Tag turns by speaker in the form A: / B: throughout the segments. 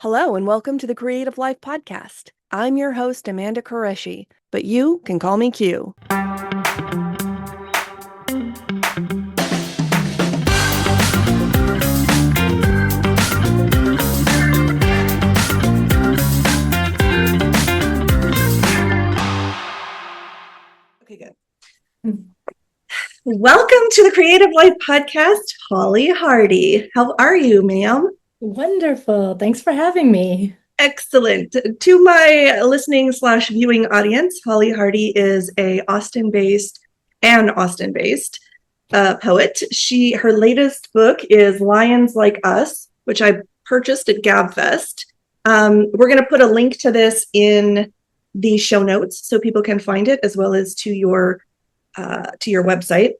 A: Hello and welcome to the Qreative Life podcast. I'm your host, Amanda Qureshi, but you can call me Q. Okay, good. Welcome to the Qreative Life podcast, Hollie Hardy. How are you, ma'am?
B: Wonderful. Thanks for having me.
A: Excellent. To my listening/viewing audience, Hollie Hardy is an Austin-based poet. Her latest book is Lions Like Us, which I purchased at GabFest. We're going to put a link to this in the show notes so people can find it, as well as to your website.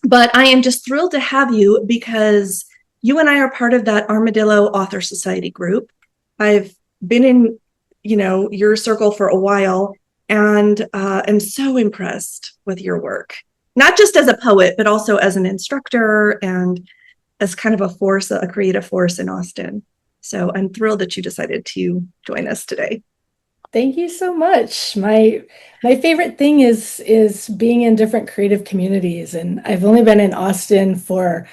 A: But I am just thrilled to have you because you and I are part of that Armadillo Author Society group. I've been in, your circle for a while, and am so impressed with your work, not just as a poet, but also as an instructor and as kind of a creative force in Austin. So I'm thrilled that you decided to join us today.
B: Thank you so much. My favorite thing is being in different creative communities, and I've only been in Austin for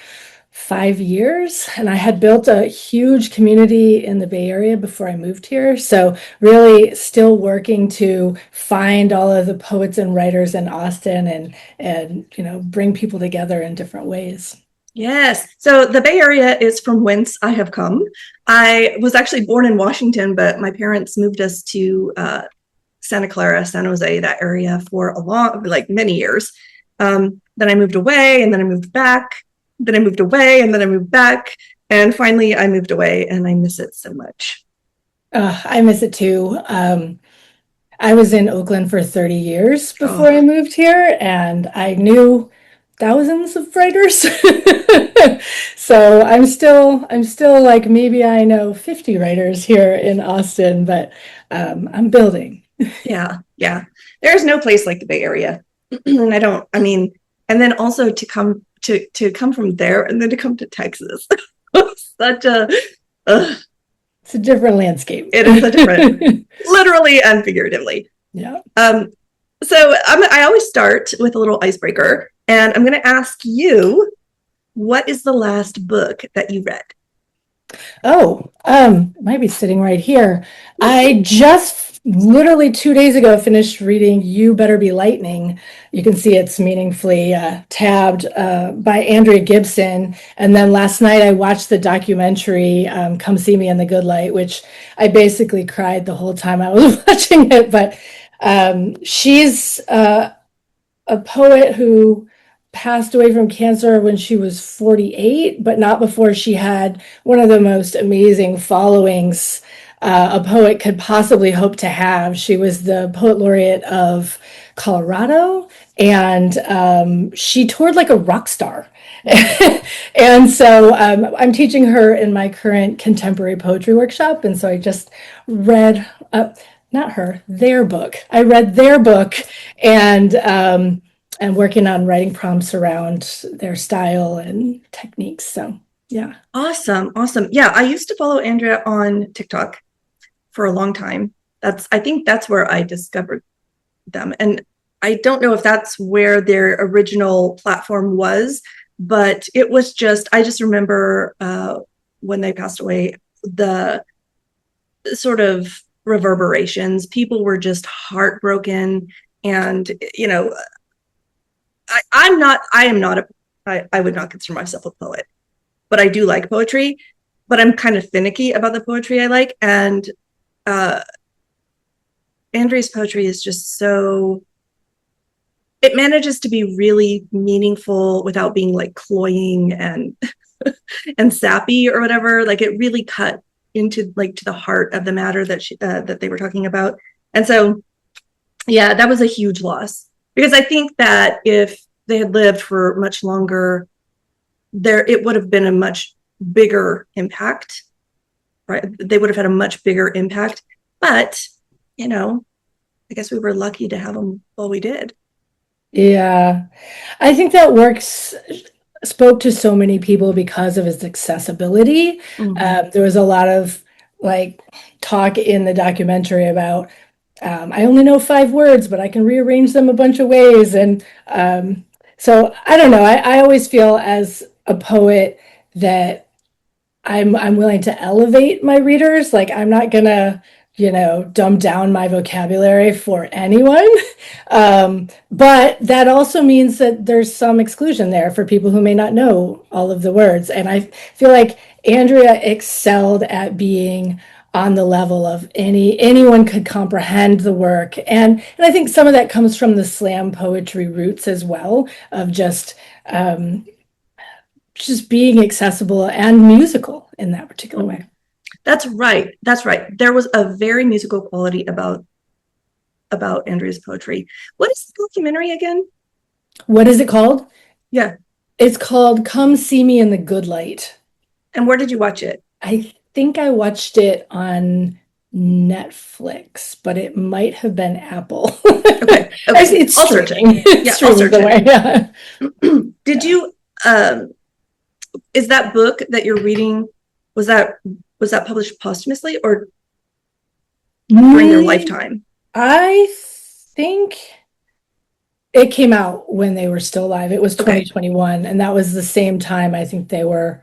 B: 5 years, and I had built a huge community in the Bay Area before I moved here. So really still working to find all of the poets and writers in Austin and bring people together in different ways.
A: Yes. So the Bay Area is from whence I have come. I was actually born in Washington, but my parents moved us to Santa Clara, San Jose, that area for many years. Then I moved away, and then I moved back. Then I moved away, and then I moved back. And finally, I moved away, and I miss it so much.
B: I miss it too. I was in Oakland for 30 years before I moved here, and I knew thousands of writers. So I'm still like, maybe I know 50 writers here in Austin, but I'm building.
A: Yeah. There's no place like the Bay Area. And then also to come from there and then to come to Texas. It's
B: a different landscape.
A: It is a different, literally and figuratively.
B: Yeah.
A: So I always start with a little icebreaker, and I'm going to ask you, what is the last book that you read?
B: Oh, might be sitting right here. I just literally 2 days ago finished reading You Better Be Lightning. You can see it's meaningfully tabbed by Andrea Gibson. And then last night I watched the documentary Come See Me in the Good Light, which I basically cried the whole time I was watching it. But she's a poet who passed away from cancer when she was 48, but not before she had one of the most amazing followings a poet could possibly hope to have. She was the poet laureate of Colorado, and she toured like a rock star. And so I'm teaching her in my current contemporary poetry workshop, and so I just read their book. I read their book, and working on writing prompts around their style and techniques. So, yeah.
A: Awesome. Yeah, I used to follow Andrea on TikTok for a long time. I think that's where I discovered them. And I don't know if that's where their original platform was, but it was I just remember when they passed away, the sort of reverberations. People were just heartbroken, and I would not consider myself a poet, but I do like poetry, but I'm kind of finicky about the poetry I like. And Andrea's poetry is just it manages to be really meaningful without being like cloying and and sappy or whatever. Like, it really cut into to the heart of the matter that they were talking about. And so, yeah, that was a huge loss. Because I think that if they had lived for much longer, it would have been a much bigger impact, right? They would have had a much bigger impact. But, I guess we were lucky to have them while we did.
B: Yeah. I think that spoke to so many people because of its accessibility. Mm-hmm. There was a lot of like talk in the documentary about I only know 5 words, but I can rearrange them a bunch of ways. And so I don't know. I always feel as a poet that I'm willing to elevate my readers. Like I'm not gonna, dumb down my vocabulary for anyone. But that also means that there's some exclusion there for people who may not know all of the words. And I feel like Andrea excelled at being on the level of anyone could comprehend the work. And I think some of that comes from the slam poetry roots as well, of just being accessible and musical in that particular way.
A: That's right. There was a very musical quality about Andrea's poetry. What is the documentary again?
B: What is it called?
A: Yeah.
B: It's called Come See Me in the Good Light.
A: And where did you watch it?
B: I think I watched it on Netflix, but it might have been Apple.
A: Okay.
B: It's streaming. It's streaming the way. Yeah.
A: Did you is that book that you're reading, was that published posthumously or during your lifetime?
B: I think it came out when they were still alive. It was 2021, and that was the same time I think they were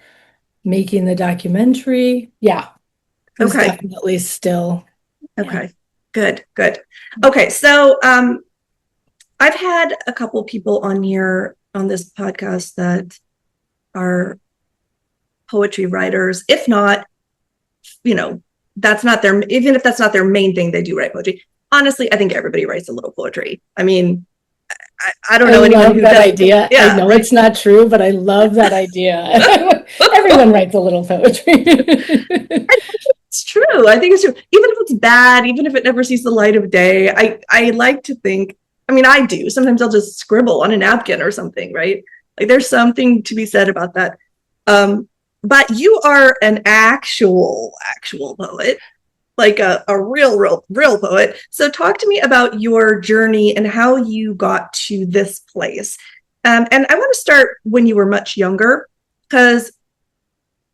B: making the documentary. Yeah. It was definitely still.
A: Okay. Yeah. Good. Okay. So I've had a couple people on this podcast that are poetry writers. If not, that's not even if that's not their main thing, they do write poetry. Honestly, I think everybody writes a little poetry. I mean, I don't know anyone who
B: that
A: does.
B: idea. Yeah, I know it's not true, but I love that idea. Everyone writes a little poetry.
A: It's true. I think it's true. Even if it's bad, even if it never sees the light of day, I like to think, I mean, I do. Sometimes I'll just scribble on a napkin or something, right? Like there's something to be said about that. But you are an actual poet, like a real poet. So talk to me about your journey and how you got to this place. And I want to start when you were much younger, because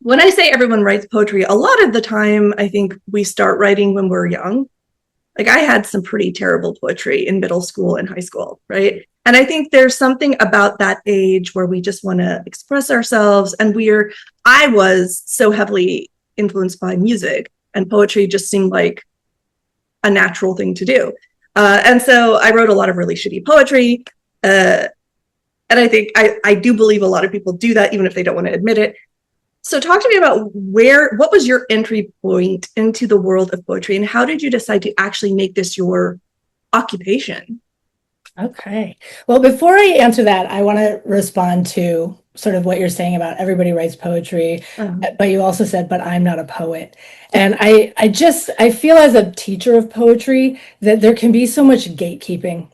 A: when I say everyone writes poetry, a lot of the time, I think we start writing when we're young. Like I had some pretty terrible poetry in middle school and high school, right? And I think there's something about that age where we just want to express ourselves. And I was so heavily influenced by music, and poetry just seemed like a natural thing to do. And so I wrote a lot of really shitty poetry. And I think I do believe a lot of people do that, even if they don't want to admit it. So talk to me about what was your entry point into the world of poetry, and how did you decide to actually make this your occupation?
B: Okay. Well, before I answer that, I want to respond to sort of what you're saying about everybody writes poetry, but you also said, but I'm not a poet. And I feel as a teacher of poetry that there can be so much gatekeeping.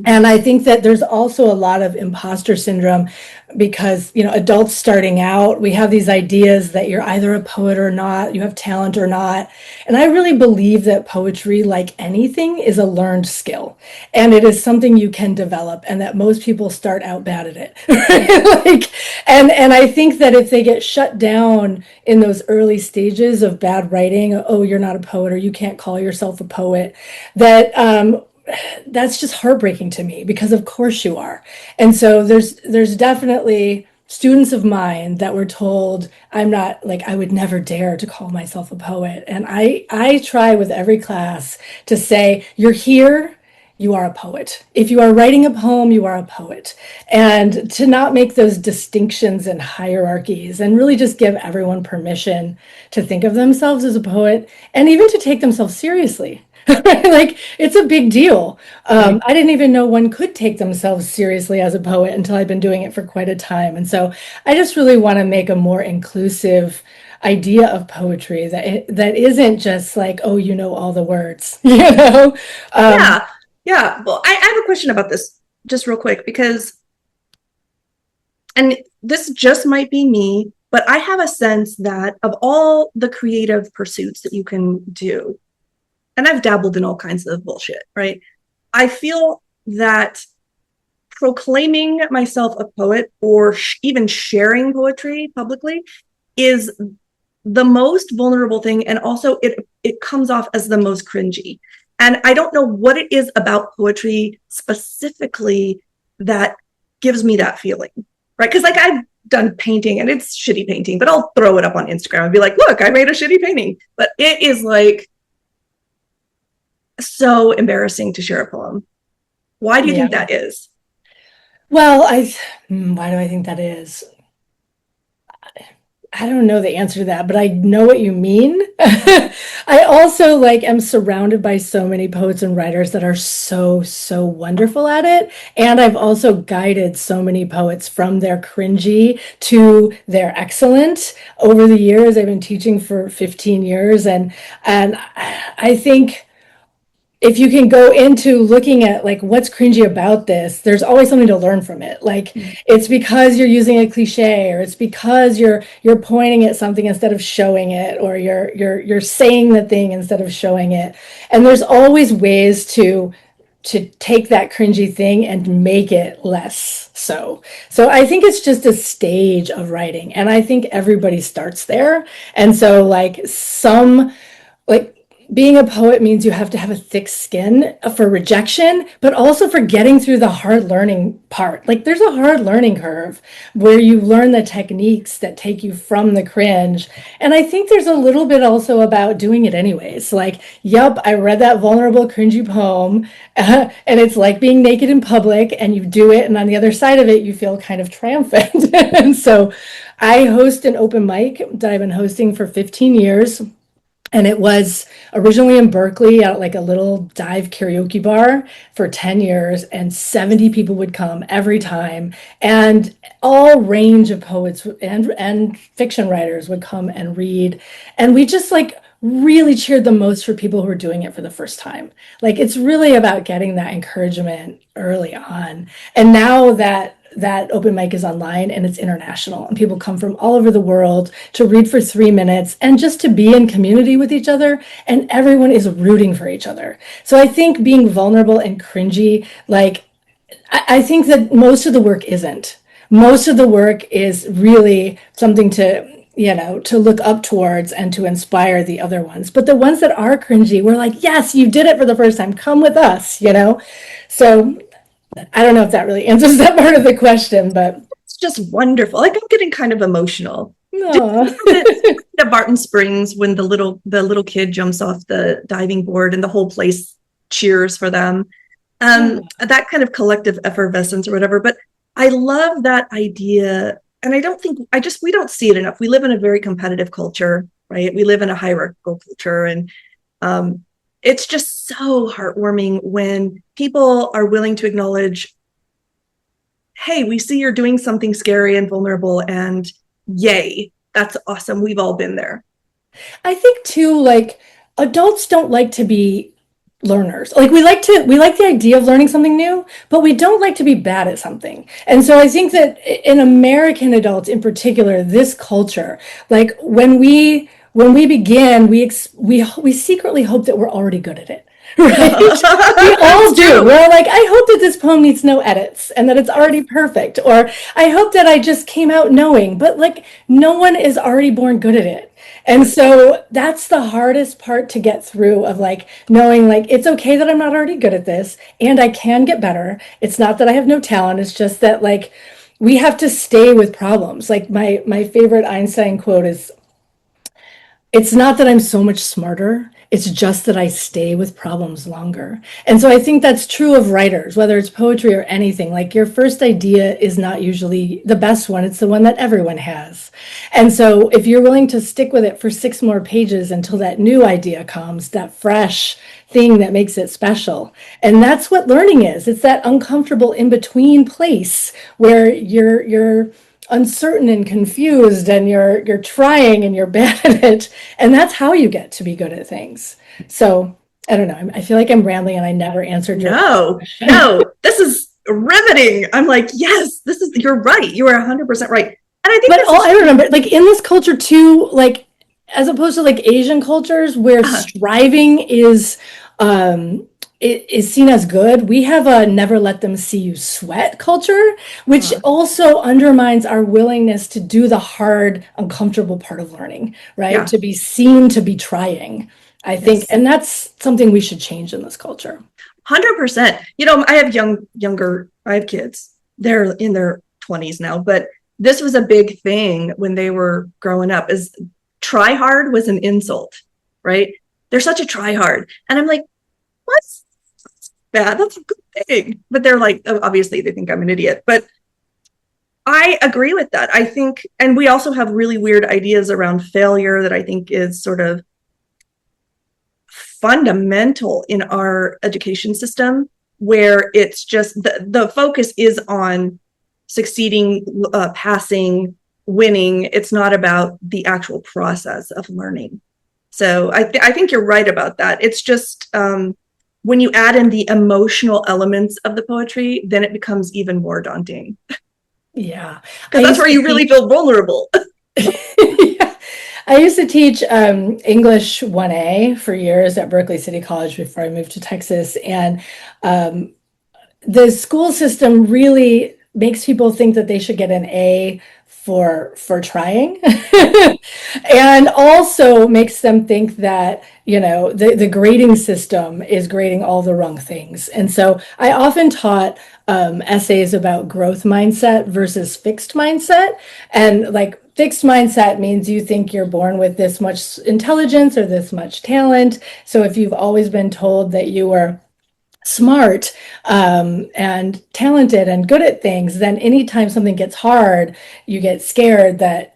B: And I think that there's also a lot of imposter syndrome because, adults starting out, we have these ideas that you're either a poet or not, you have talent or not. And I really believe that poetry, like anything, is a learned skill. And it is something you can develop, and that most people start out bad at it. Right? And I think that if they get shut down in those early stages of bad writing, oh, you're not a poet, or you can't call yourself a poet, that's just heartbreaking to me, because of course you are. And so there's definitely students of mine that were told I'm not, like, I would never dare to call myself a poet. And I try with every class to say, you're here, you are a poet. If you are writing a poem, you are a poet. And to not make those distinctions and hierarchies, and really just give everyone permission to think of themselves as a poet, and even to take themselves seriously. Like, it's a big deal. I didn't even know one could take themselves seriously as a poet until I've been doing it for quite a time. And so I just really want to make a more inclusive idea of poetry that isn't just like, oh, all the words,
A: Yeah. Well, I have a question about this just real quick, because, and this just might be me, but I have a sense that of all the creative pursuits that you can do, and I've dabbled in all kinds of bullshit, right? I feel that proclaiming myself a poet, or even sharing poetry publicly, is the most vulnerable thing, and also it comes off as the most cringy. And I don't know what it is about poetry specifically that gives me that feeling, right? Because like I've done painting and it's shitty painting, but I'll throw it up on Instagram and be like, look, I made a shitty painting. But it is like so embarrassing to share a poem. Why do you think that is?
B: Well, why do I think that is? I don't know the answer to that, but I know what you mean. I also like am surrounded by so many poets and writers that are so wonderful at it. And I've also guided so many poets from their cringy to their excellent over the years. I've been teaching for 15 years, and I think if you can go into looking at like what's cringy about this, there's always something to learn from it. Like it's because you're using a cliche, or it's because you're pointing at something instead of showing it, or you're saying the thing instead of showing it. And there's always ways to take that cringy thing and make it less so. So I think it's just a stage of writing, and I think everybody starts there. And so like being a poet means you have to have a thick skin for rejection, but also for getting through the hard learning part. Like there's a hard learning curve where you learn the techniques that take you from the cringe. And I think there's a little bit also about doing it anyways. Like, yep, I read that vulnerable, cringy poem, and it's like being naked in public, and you do it. And on the other side of it, you feel kind of triumphant. And so I host an open mic that I've been hosting for 15 years. And it was originally in Berkeley at like a little dive karaoke bar for 10 years, and 70 people would come every time. And all range of poets and fiction writers would come and read. And we just like really cheered the most for people who are doing it for the first time. Like it's really about getting that encouragement early on. And now that open mic is online and it's international, and people come from all over the world to read for 3 minutes and just to be in community with each other, and everyone is rooting for each other. So I think being vulnerable and cringy, like I think that most of the work isn't. Most of the work is really something to look up towards and to inspire the other ones. But the ones that are cringy, we're like, yes, you did it for the first time. Come with us, So I don't know if that really answers that part of the question, but
A: it's just wonderful. Like I'm getting kind of emotional.
B: No.
A: The Barton Springs, when the little kid jumps off the diving board and the whole place cheers for them. That kind of collective effervescence or whatever. But I love that idea. And we don't see it enough. We live in a very competitive culture, right? We live in a hierarchical culture, and it's just so heartwarming when people are willing to acknowledge, hey, we see you're doing something scary and vulnerable, and yay, that's awesome. We've all been there.
B: I think too, like adults don't like to be learners. Like we like the idea of learning something new, but we don't like to be bad at something. And so I think that in American adults in particular, this culture, like when we begin, we secretly hope that we're already good at it. Right? We all do. We're like, I hope that this poem needs no edits and that it's already perfect. Or I hope that I just came out knowing, but like no one is already born good at it. And so that's the hardest part to get through, of like knowing like it's okay that I'm not already good at this and I can get better. It's not that I have no talent. It's just that like we have to stay with problems. Like my favorite Einstein quote is, it's not that I'm so much smarter, it's just that I stay with problems longer. And so I think that's true of writers, whether it's poetry or anything. Like your first idea is not usually the best one, it's the one that everyone has. And so if you're willing to stick with it for 6 more pages until that new idea comes, that fresh thing that makes it special. And that's what learning is. It's that uncomfortable in-between place where you're uncertain and confused, and you're trying and you're bad at it, and that's how you get to be good at things. So I don't know, I feel like I'm rambling and I never answered your question.
A: No, this is riveting. I'm like, yes, you're right, you are 100% right. And I think
B: I remember like in this culture too, like as opposed to like Asian cultures where striving is is seen as good. We have a never let them see you sweat culture, which also undermines our willingness to do the hard, uncomfortable part of learning, right?
A: Yeah.
B: To be seen, to be trying, I think. And that's something we should change in this culture.
A: 100%. I have kids. They're in their 20s now, but this was a big thing when they were growing up, is try hard was an insult, right? They're such a try hard. And I'm like, what's bad? That's a good thing. But they're like, obviously they think I'm an idiot, but I agree with that. I think, and we also have really weird ideas around failure that I think is sort of fundamental in our education system, where it's just the focus is on succeeding, passing, winning. It's not about the actual process of learning. So I think you're right about that. It's just when you add in the emotional elements of the poetry, then it becomes even more daunting.
B: Yeah.
A: Because that's where you really feel vulnerable.
B: Yeah. I used to teach English 1A for years at Berkeley City College before I moved to Texas. And the school system really makes people think that they should get an A for trying and also makes them think that the grading system is grading all the wrong things. And so I often taught essays about growth mindset versus fixed mindset. And like fixed mindset means you think you're born with this much intelligence or this much talent. So if you've always been told that you were smart and talented and good at things, then anytime something gets hard, you get scared that,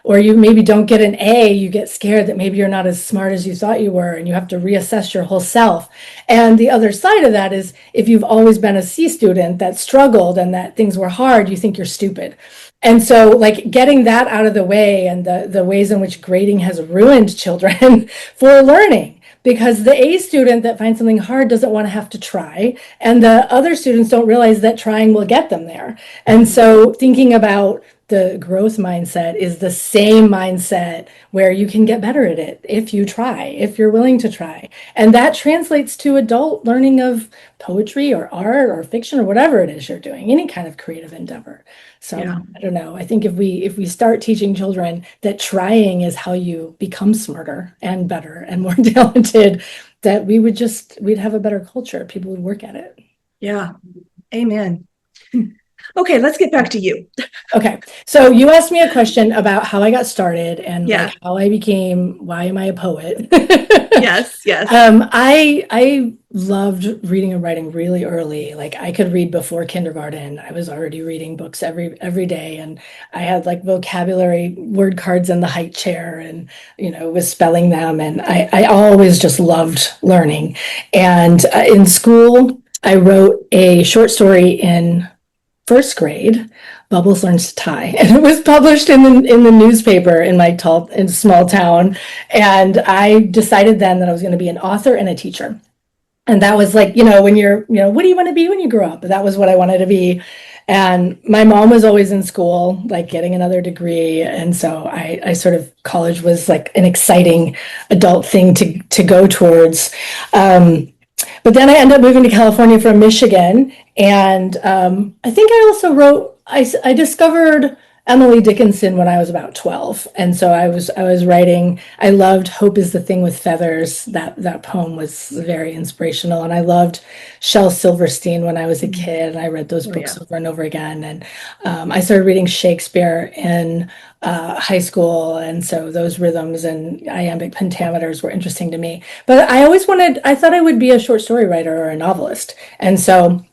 B: or you maybe don't get an A, you get scared that maybe you're not as smart as you thought you were, and you have to reassess your whole self. And the other side of that is if you've always been a C student that struggled and that things were hard, you think you're stupid. And so like getting that out of the way, and the ways in which grading has ruined children for learning. Because the A student that finds something hard doesn't want to have to try, and the other students don't realize that trying will get them there. And so thinking about the growth mindset is the same mindset where you can get better at it if you try, if you're willing to try. And that translates to adult learning of poetry or art or fiction or whatever it is you're doing, any kind of creative endeavor. So I don't know. I think if we start teaching children that trying is how you become smarter and better and more talented, that we'd have a better culture. People would work at it.
A: Yeah. Amen. Okay, let's get back to you.
B: Okay. So you asked me a question about how I got started and
A: Yeah.
B: how I became, why am I a poet?
A: Yes.
B: I loved reading and writing really early. Like I could read before kindergarten. I was already reading books every day, and I had like vocabulary word cards in the height chair, and was spelling them. And I always just loved learning. And in school, I wrote a short story in first grade, Bubbles Learns to Tie, and it was published in the newspaper in my small town. And I decided then that I was going to be an author and a teacher. And that was like, when you're, what do you want to be when you grow up? That was what I wanted to be. And my mom was always in school, like getting another degree. And so I sort of, college was like an exciting adult thing to go towards. But then I ended up moving to California from Michigan. And I think I also I discovered Emily Dickinson when I was about 12. And so I was writing, I loved Hope is the Thing with Feathers. That poem was very inspirational. And I loved Shel Silverstein when I was a kid. And I read those books over and over again. And I started reading Shakespeare in high school. And so those rhythms and iambic pentameters were interesting to me. But I thought I would be a short story writer or a novelist. And so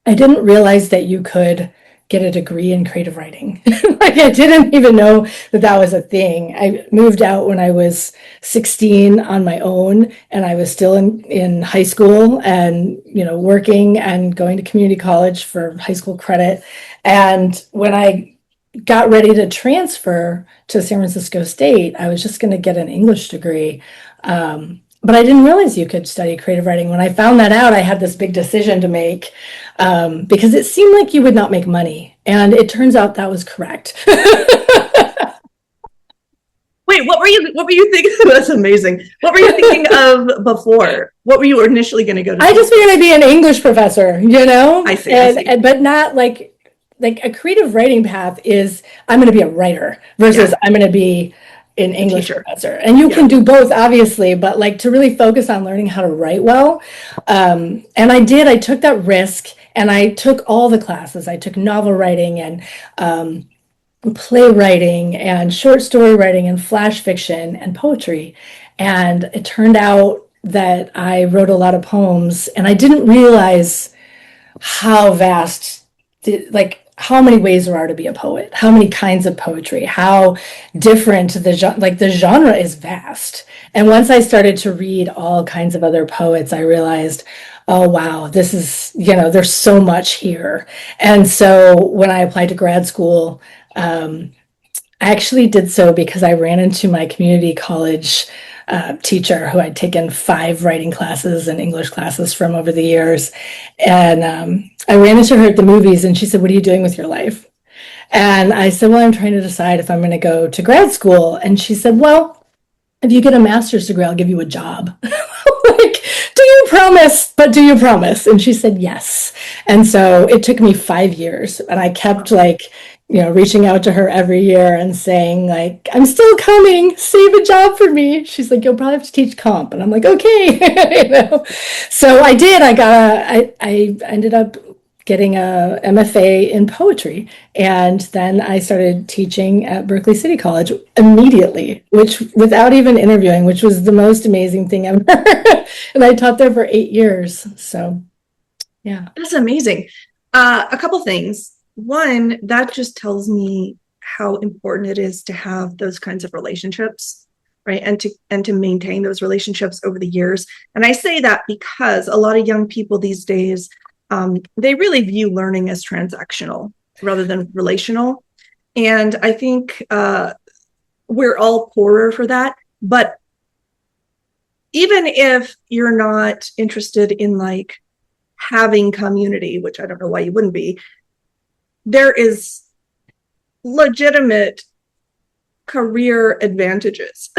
B: I didn't realize that you could get a degree in creative writing. Like I didn't even know that was a thing. I moved out when I was 16 on my own, and I was still in high school and, working and going to community college for high school credit. And when I got ready to transfer to San Francisco State, I was just going to get an English degree. But I didn't realize you could study creative writing. When I found that out, I had this big decision to make because it seemed like you would not make money. And it turns out that was correct.
A: Wait, what were you thinking? That's amazing. What were you thinking of before? What were you initially going to go to?
B: I just figured I'd be an English professor, you know?
A: I see.
B: But not like a creative writing path is I'm going to be a writer versus I'm going to be an English professor. And you can do both, obviously, but like to really focus on learning how to write well. And I took that risk and I took all the classes. I took novel writing and playwriting and short story writing and flash fiction and poetry. And it turned out that I wrote a lot of poems and I didn't realize how vast, like how many ways there are to be a poet, how many kinds of poetry, how different the genre is vast. And once I started to read all kinds of other poets, I realized, oh, wow, this is, there's so much here. And so when I applied to grad school, I actually did so because I ran into my community college teacher who I'd taken 5 writing classes and English classes from over the years. And I ran into her at the movies and she said, what are you doing with your life? And I said, well, I'm trying to decide if I'm going to go to grad school. And she said, well, if you get a master's degree, I'll give you a job. Like, do you promise? But do you promise? And she said, yes. And so it took me 5 years and I kept reaching out to her every year and saying like, I'm still coming, save a job for me. She's like, you'll probably have to teach comp. And I'm like, okay. So I did, I ended up getting a MFA in poetry. And then I started teaching at Berkeley City College immediately, which without even interviewing, which was the most amazing thing ever. And I taught there for 8 years. So yeah.
A: That's amazing. A couple things. One, that just tells me how important it is to have those kinds of relationships, right? And to maintain those relationships over the years. And I say that because a lot of young people these days, they really view learning as transactional rather than relational. And I think we're all poorer for that. But even if you're not interested in like having community, which I don't know why you wouldn't be, there is legitimate career advantages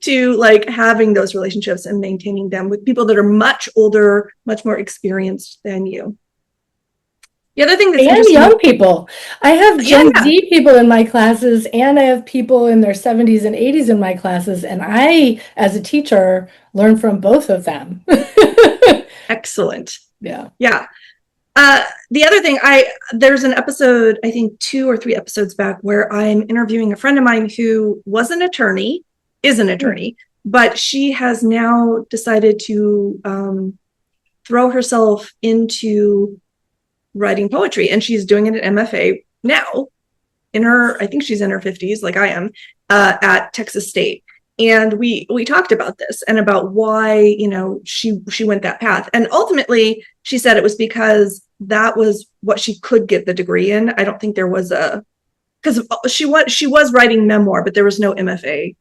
A: to like having those relationships and maintaining them with people that are much older, much more experienced than you. The other thing that's
B: and young people. I have Gen Z people in my classes, and I have people in their 70s and 80s in my classes, and I, as a teacher, learn from both of them.
A: Excellent.
B: Yeah.
A: Yeah. The other thing, there's an episode, I think 2 or 3 episodes back, where I'm interviewing a friend of mine who is an attorney, but she has now decided to throw herself into writing poetry, and she's doing it at MFA now. I think she's in her 50s, like I am, at Texas State. And we talked about this and about why, she went that path. And ultimately, she said it was because that was what she could get the degree in. I don't think there was because she was writing memoir, but there was no MFA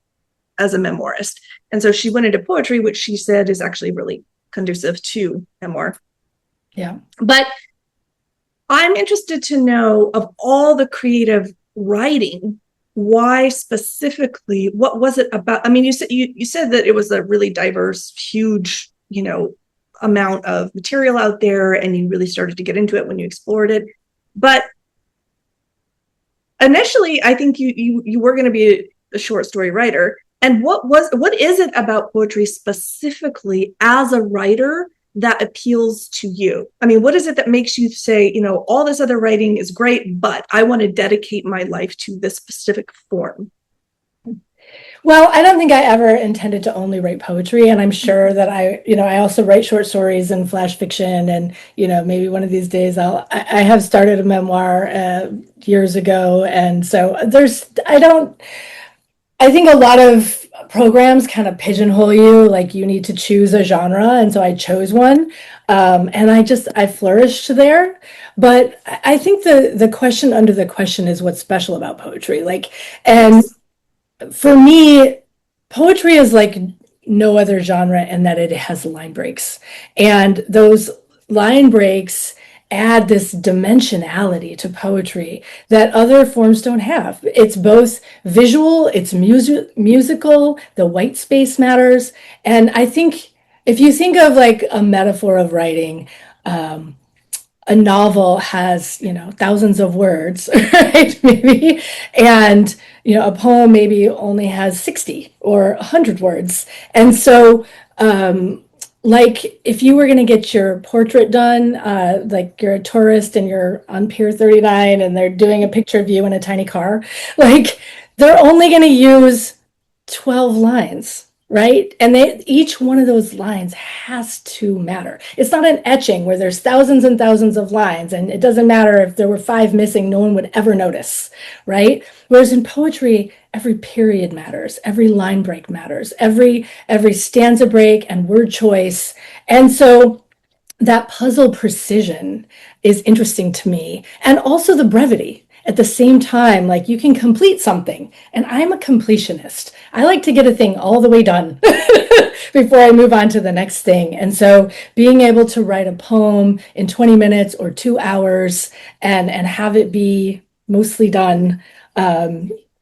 A: as a memoirist. And so she went into poetry, which she said is actually really conducive to memoir.
B: Yeah.
A: But I'm interested to know, of all the creative writing, why specifically, what was it about? I mean, you said that it was a really diverse, huge, amount of material out there, and you really started to get into it when you explored it. But initially, I think you were going to be a short story writer. And what is it about poetry specifically as a writer that appeals to you? I mean, what is it that makes you say, all this other writing is great, but I want to dedicate my life to this specific form?
B: Well, I don't think I ever intended to only write poetry, and I'm sure that I also write short stories and flash fiction, and maybe one of these days I have started a memoir years ago, and so I think a lot of programs kind of pigeonhole you, like you need to choose a genre, and so I chose one, and I flourished there. But I think the question under the question is what's special about poetry, and for me, poetry is like no other genre in that it has line breaks, and those line breaks add this dimensionality to poetry that other forms don't have. It's both visual, it's musical, the white space matters. And I think if you think of like a metaphor of writing, a novel has, thousands of words, right? Maybe. And, a poem maybe only has 60 or 100 words. And so, like if you were going to get your portrait done, like you're a tourist and you're on Pier 39 and they're doing a picture of you in a tiny car, like they're only going to use 12 lines, right? And each one of those lines has to matter. It's not an etching where there's thousands and thousands of lines and it doesn't matter if there were 5 missing, no one would ever notice, right? Whereas in poetry, every period matters, every line break matters, every stanza break and word choice. And so that puzzle precision is interesting to me, and also the brevity. At the same time, like you can complete something, and I'm a completionist. I like to get a thing all the way done before I move on to the next thing. And so being able to write a poem in 20 minutes or 2 hours and have it be mostly done,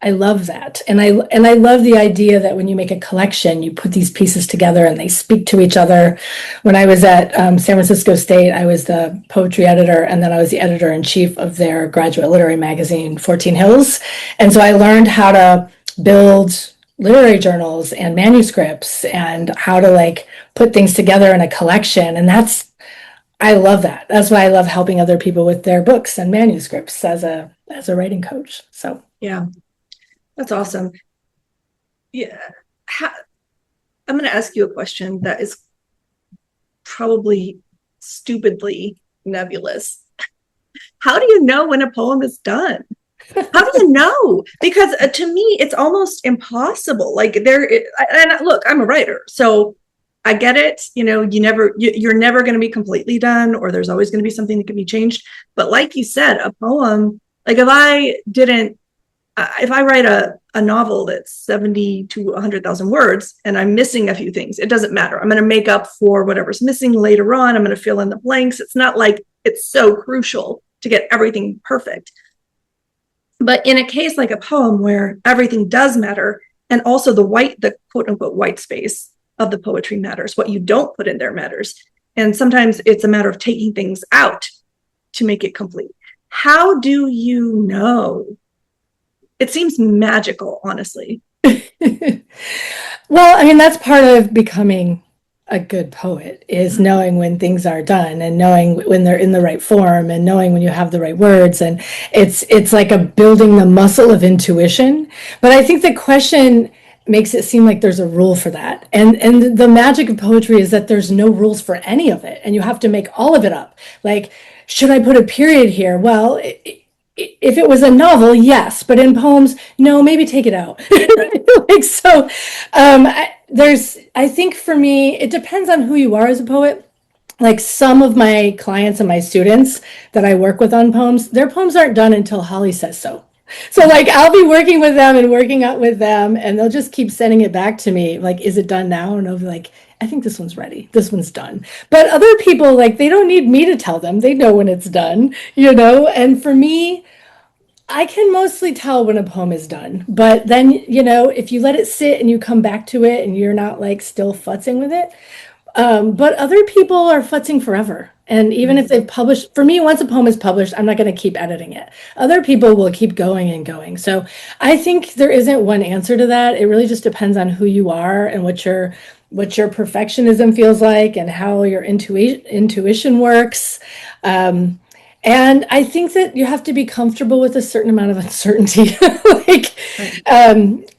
B: I love that. And I love the idea that when you make a collection, you put these pieces together and they speak to each other. When I was at San Francisco State, I was the poetry editor, and then I was the editor-in-chief of their graduate literary magazine, 14 Hills. And so I learned how to build literary journals and manuscripts and how to like put things together in a collection. And I love that. That's why I love helping other people with their books and manuscripts as a writing coach. So
A: yeah. That's awesome. Yeah. I'm going to ask you a question that is probably stupidly nebulous. How do you know when a poem is done? How do you know? Because to me, it's almost impossible. Like and look, I'm a writer, so I get it. You're never going to be completely done, or there's always going to be something that can be changed. But like you said, a poem, like if I write a novel that's 70 to 100,000 words and I'm missing a few things, it doesn't matter. I'm going to make up for whatever's missing later on. I'm going to fill in the blanks. It's not like it's so crucial to get everything perfect. But in a case like a poem where everything does matter, and also the quote unquote white space of the poetry matters, what you don't put in there matters. And sometimes it's a matter of taking things out to make it complete. How do you know? It seems magical, honestly.
B: Well, I mean, that's part of becoming a good poet, is knowing when things are done and knowing when they're in the right form and knowing when you have the right words. And it's like a building the muscle of intuition. But I think the question makes it seem like there's a rule for that. And the magic of poetry is that there's no rules for any of it. And you have to make all of it up. Like, should I put a period here? Well, if it was a novel, yes, but in poems, no, maybe take it out. Like, so I think for me, it depends on who you are as a poet. Like some of my clients and my students that I work with on poems, their poems aren't done until Holly says so. So like I'll be working with them and working out with them, and they'll just keep sending it back to me. Like, is it done now? And I'll be like, I think this one's ready. This one's done. But other people, like, they don't need me to tell them. They know when it's done, And for me, I can mostly tell when a poem is done. But then, if you let it sit and you come back to it and you're not like still futzing with it. But other people are futzing forever. And even if they've published, for me, once a poem is published, I'm not going to keep editing it. Other people will keep going and going. So I think there isn't one answer to that. It really just depends on who you are and what your perfectionism feels like and how your intuition works. And I think that you have to be comfortable with a certain amount of uncertainty.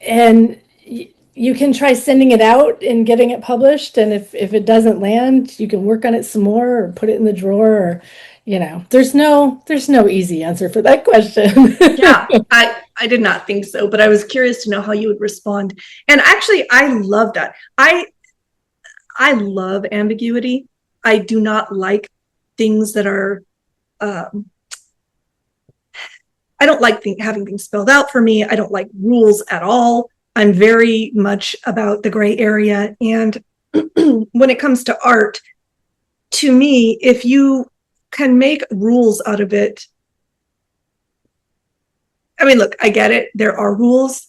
B: And you can try sending it out and getting it published. And if it doesn't land, you can work on it some more or put it in the drawer. Or, there's no easy answer for that question.
A: Yeah, I did not think so, but I was curious to know how you would respond. And actually, I love that. I love ambiguity. I do not like things that are, I don't like having things spelled out for me. I don't like rules at all. I'm very much about the gray area. And when it comes to art, to me, if you can make rules out of it. I mean, look, I get it. There are rules,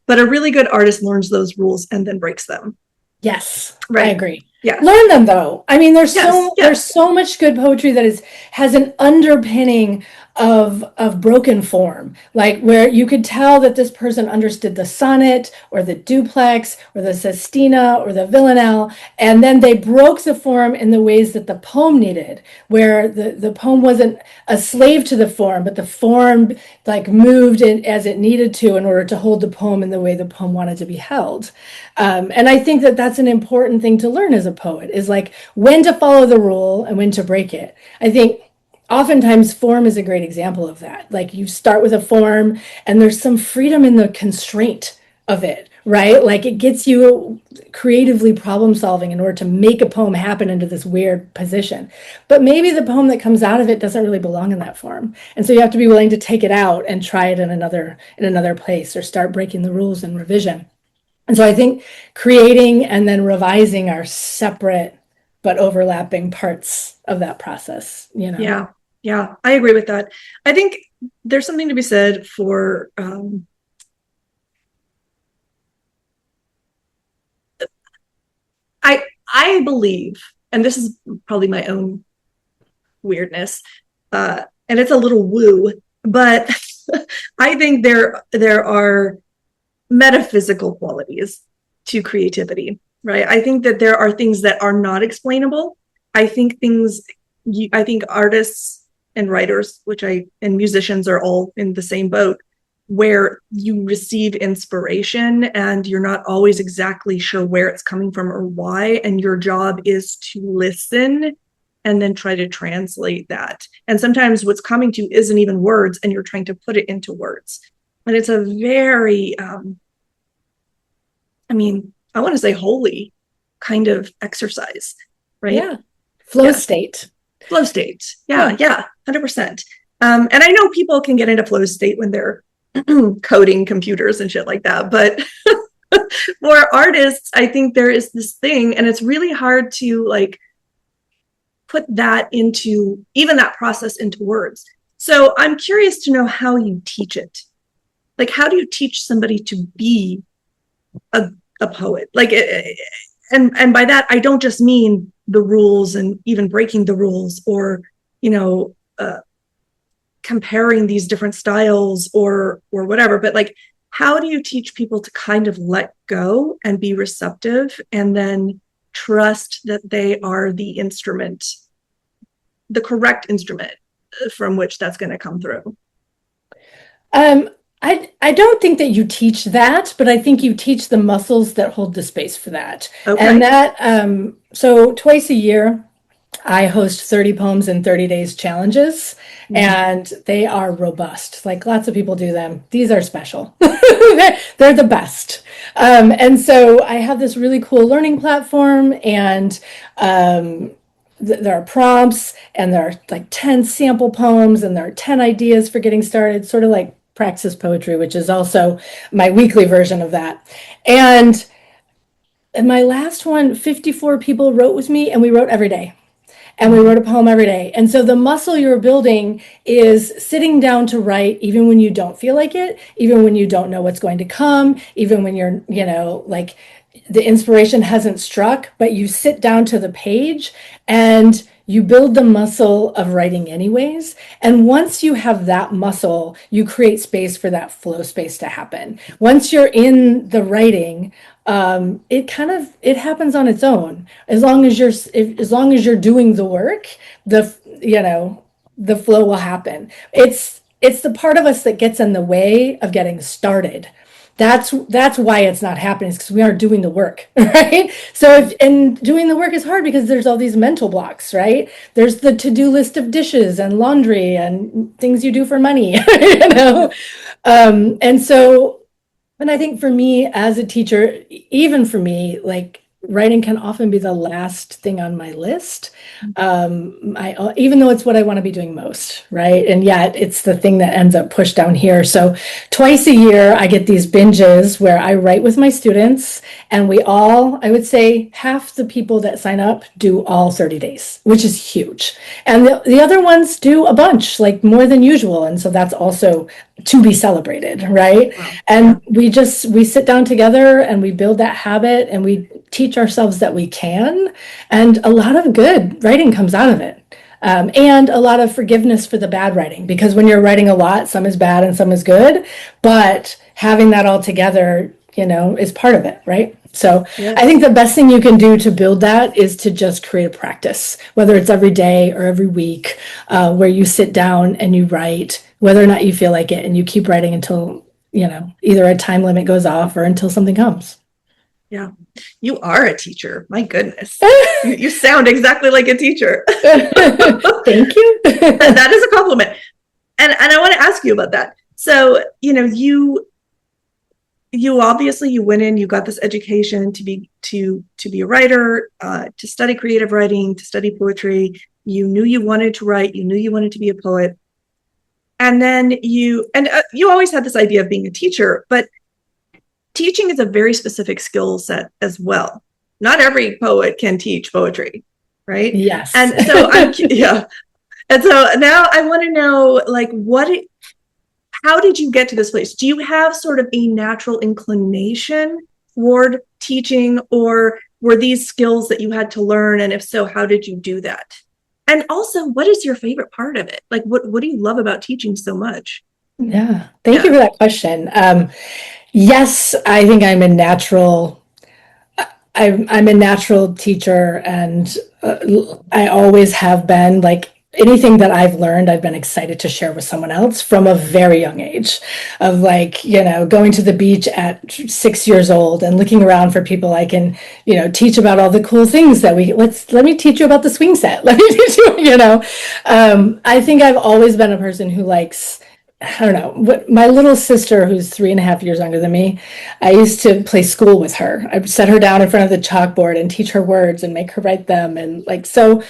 A: but a really good artist learns those rules and then breaks them.
B: Yes,
A: Right.
B: I agree.
A: Yeah.
B: Learn them though. I mean, there's
A: Yes,
B: there's so much good poetry that has an underpinning of broken form, like where you could tell that this person understood the sonnet or the duplex or the sestina or the villanelle, and then they broke the form in the ways that the poem needed, where the poem wasn't a slave to the form, but the form like moved in as it needed to in order to hold the poem in the way the poem wanted to be held. And I think that that's an important thing to learn as a poet, is like when to follow the rule and when to break it. I think oftentimes form is a great example of that. Like you start with a form and there's some freedom in the constraint of it, right? Like it gets you creatively problem solving in order to make a poem happen into this weird position. But maybe the poem that comes out of it doesn't really belong in that form. And so you have to be willing to take it out and try it in another place, or start breaking the rules in revision. And so I think creating and then revising are separate but overlapping parts of that process, you know?
A: Yeah. Yeah, I agree with that. I think there's something to be said for I believe, and this is probably my own weirdness, and it's a little woo, but I think there are metaphysical qualities to creativity, right? I think that there are things that are not explainable. I think artists and writers, and musicians are all in the same boat, where you receive inspiration and you're not always exactly sure where it's coming from or why, and your job is to listen and then try to translate that. And sometimes what's coming to you isn't even words, and you're trying to put it into words. And it's a very I want to say holy kind of exercise, right?
B: Yeah. Flow state.
A: Flow state. Yeah, 100%. And I know people can get into flow state when they're coding computers and shit like that. But for artists, I think there is this thing, and it's really hard to like put that into, even that process, into words. So I'm curious to know how you teach it. Like, how do you teach somebody to be a poet? Like, and by that, I don't just mean the rules and even breaking the rules, or, comparing these different styles or whatever, but like, how do you teach people to kind of let go and be receptive, and then trust that they are the instrument, the correct instrument from which that's going to come through?
B: I don't think that you teach that, but I think you teach the muscles that hold the space for that.
A: Okay.
B: And that, so twice a year, I host 30 poems in 30 days challenges, and they are robust. Like, lots of people do them. These are special. They're the best. And so I have this really cool learning platform, and there are prompts, and there are like 10 sample poems, and there are 10 ideas for getting started, sort of like Praxis Poetry, which is also my weekly version of that. And in my last one, 54 people wrote with me, and we wrote every day. And we wrote a poem every day. And so the muscle you're building is sitting down to write, even when you don't feel like it, even when you don't know what's going to come, even when you're, like the inspiration hasn't struck, but you sit down to the page and you build the muscle of writing anyways. And once you have that muscle, you create space for that flow space to happen. Once you're in the writing, it happens on its own. As long as you're doing the work, the flow will happen. It's the part of us that gets in the way of getting started. That's why it's not happening, is because we aren't doing the work, right? So and doing the work is hard because there's all these mental blocks, right? There's the to-do list of dishes and laundry and things you do for money, and I think for me as a teacher, even for me, like writing can often be the last thing on my list. Even though it's what I want to be doing most, right? And yet it's the thing that ends up pushed down here. So twice a year, I get these binges where I write with my students, and I would say half the people that sign up do all 30 days, which is huge. And the other ones do a bunch, like more than usual. And so that's also to be celebrated, right?
A: Wow.
B: And we sit down together and we build that habit, and we teach ourselves that we can. And a lot of good writing comes out of it. And a lot of forgiveness for the bad writing, because when you're writing a lot, some is bad and some is good, but having that all together, is part of it, right? So I think the best thing you can do to build that is to just create a practice, whether it's every day or every week, where you sit down and you write, whether or not you feel like it, and you keep writing until, either a time limit goes off or until something comes.
A: Yeah. You are a teacher. My goodness. You sound exactly like a teacher.
B: Thank you.
A: That is a compliment. And I want to ask you about that. So, you obviously, you went in, you got this education to be a writer, to study creative writing, to study poetry. You knew you wanted to write. You knew you wanted to be a poet. And then you always had this idea of being a teacher, but teaching is a very specific skill set as well. Not every poet can teach poetry, right?
B: Yes.
A: And so And so now I want to know, like, how did you get to this place? Do you have sort of a natural inclination toward teaching, or were these skills that you had to learn? And if so, how did you do that? And also, what is your favorite part of it? Like, what do you love about teaching so much?
B: Yeah. Thank you for that question. Yes, I think I'm a natural teacher, and I always have been. Like, anything that I've learned, I've been excited to share with someone else from a very young age, of like, going to the beach at 6 years old and looking around for people I can, teach about all the cool things that let me teach you about the swing set. Let me teach you, I think I've always been a person who likes, I don't know, what my little sister, who's 3.5 years younger than me, I used to play school with her. I'd set her down in front of the chalkboard and teach her words and make her write them. And like, so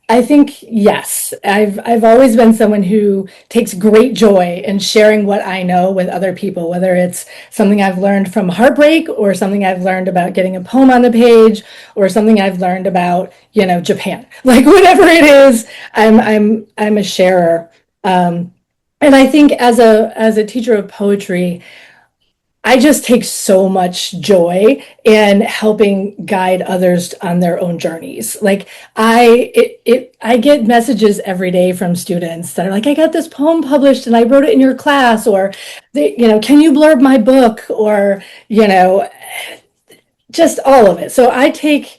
B: I think, yes, I've always been someone who takes great joy in sharing what I know with other people, whether it's something I've learned from heartbreak, or something I've learned about getting a poem on the page, or something I've learned about, Japan. Like, whatever it is, I'm a sharer. And I think as a teacher of poetry, I just take so much joy in helping guide others on their own journeys. Like, I get messages every day from students that are like, I got this poem published and I wrote it in your class, or can you blurb my book, or just all of it. So I take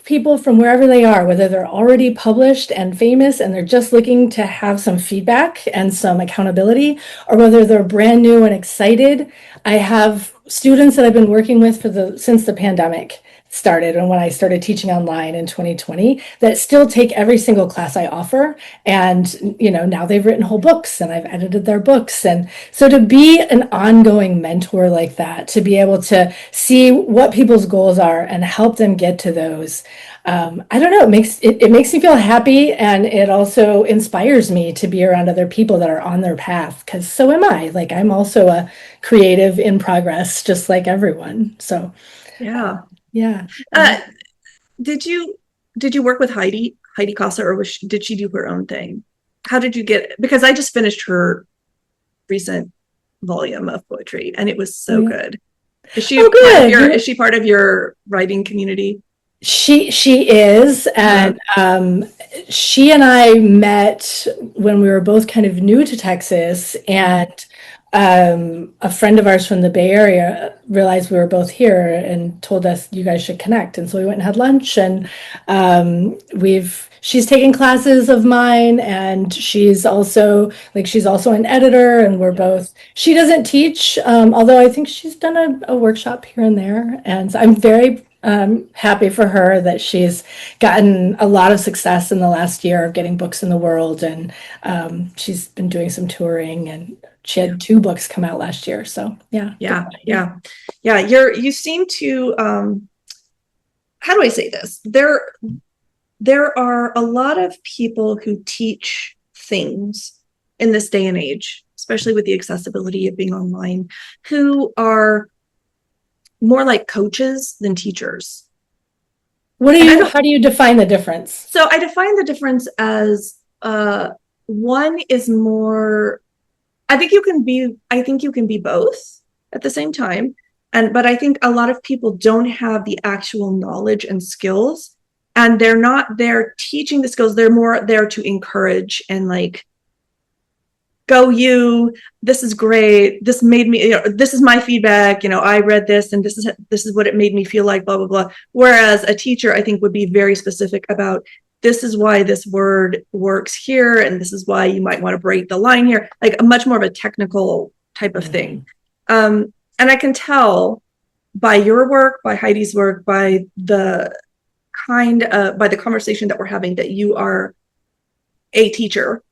B: people from wherever they are, whether they're already published and famous and they're just looking to have some feedback and some accountability, or whether they're brand new and excited. I have students that I've been working with since the pandemic started, and when I started teaching online in 2020, that still take every single class I offer. And, now they've written whole books and I've edited their books. And so to be an ongoing mentor like that, to be able to see what people's goals are and help them get to those, I don't know, it makes me feel happy. And it also inspires me to be around other people that are on their path, because so am I. Like, I'm also a creative in progress, just like everyone. So,
A: Yeah.
B: yeah.
A: Did you work with Heidi Casa, or did she do her own thing? How did you because I just finished her recent volume of poetry and it was so good. Is she
B: good.
A: Is she part of your writing community?
B: She is, and she and I met when we were both kind of new to Texas, and a friend of ours from the Bay Area realized we were both here and told us, you guys should connect. And so we went and had lunch, and she's taken classes of mine, and she's also an editor, and we're both, she doesn't teach, although I think she's done a workshop here and there. And so I'm very happy for her that she's gotten a lot of success in the last year of getting books in the world. And she's been doing some touring, and she had 2 books come out last year. So yeah.
A: You seem to how do I say this? There are a lot of people who teach things in this day and age, especially with the accessibility of being online, who are more like coaches than teachers.
B: How do you define the difference?
A: So I define the difference as one is more, I think you can be both at the same time. But I think a lot of people don't have the actual knowledge and skills, and they're not there teaching the skills. They're more there to encourage and like, go you, this is great. This made me, this is my feedback. I read this and this is what it made me feel like, blah, blah, blah. Whereas a teacher, I think, would be very specific about, this is why this word works here. And this is why you might want to break the line here, like a much more of a technical type of thing. And I can tell by your work, by Heidi's work, by the conversation that we're having, that you are a teacher.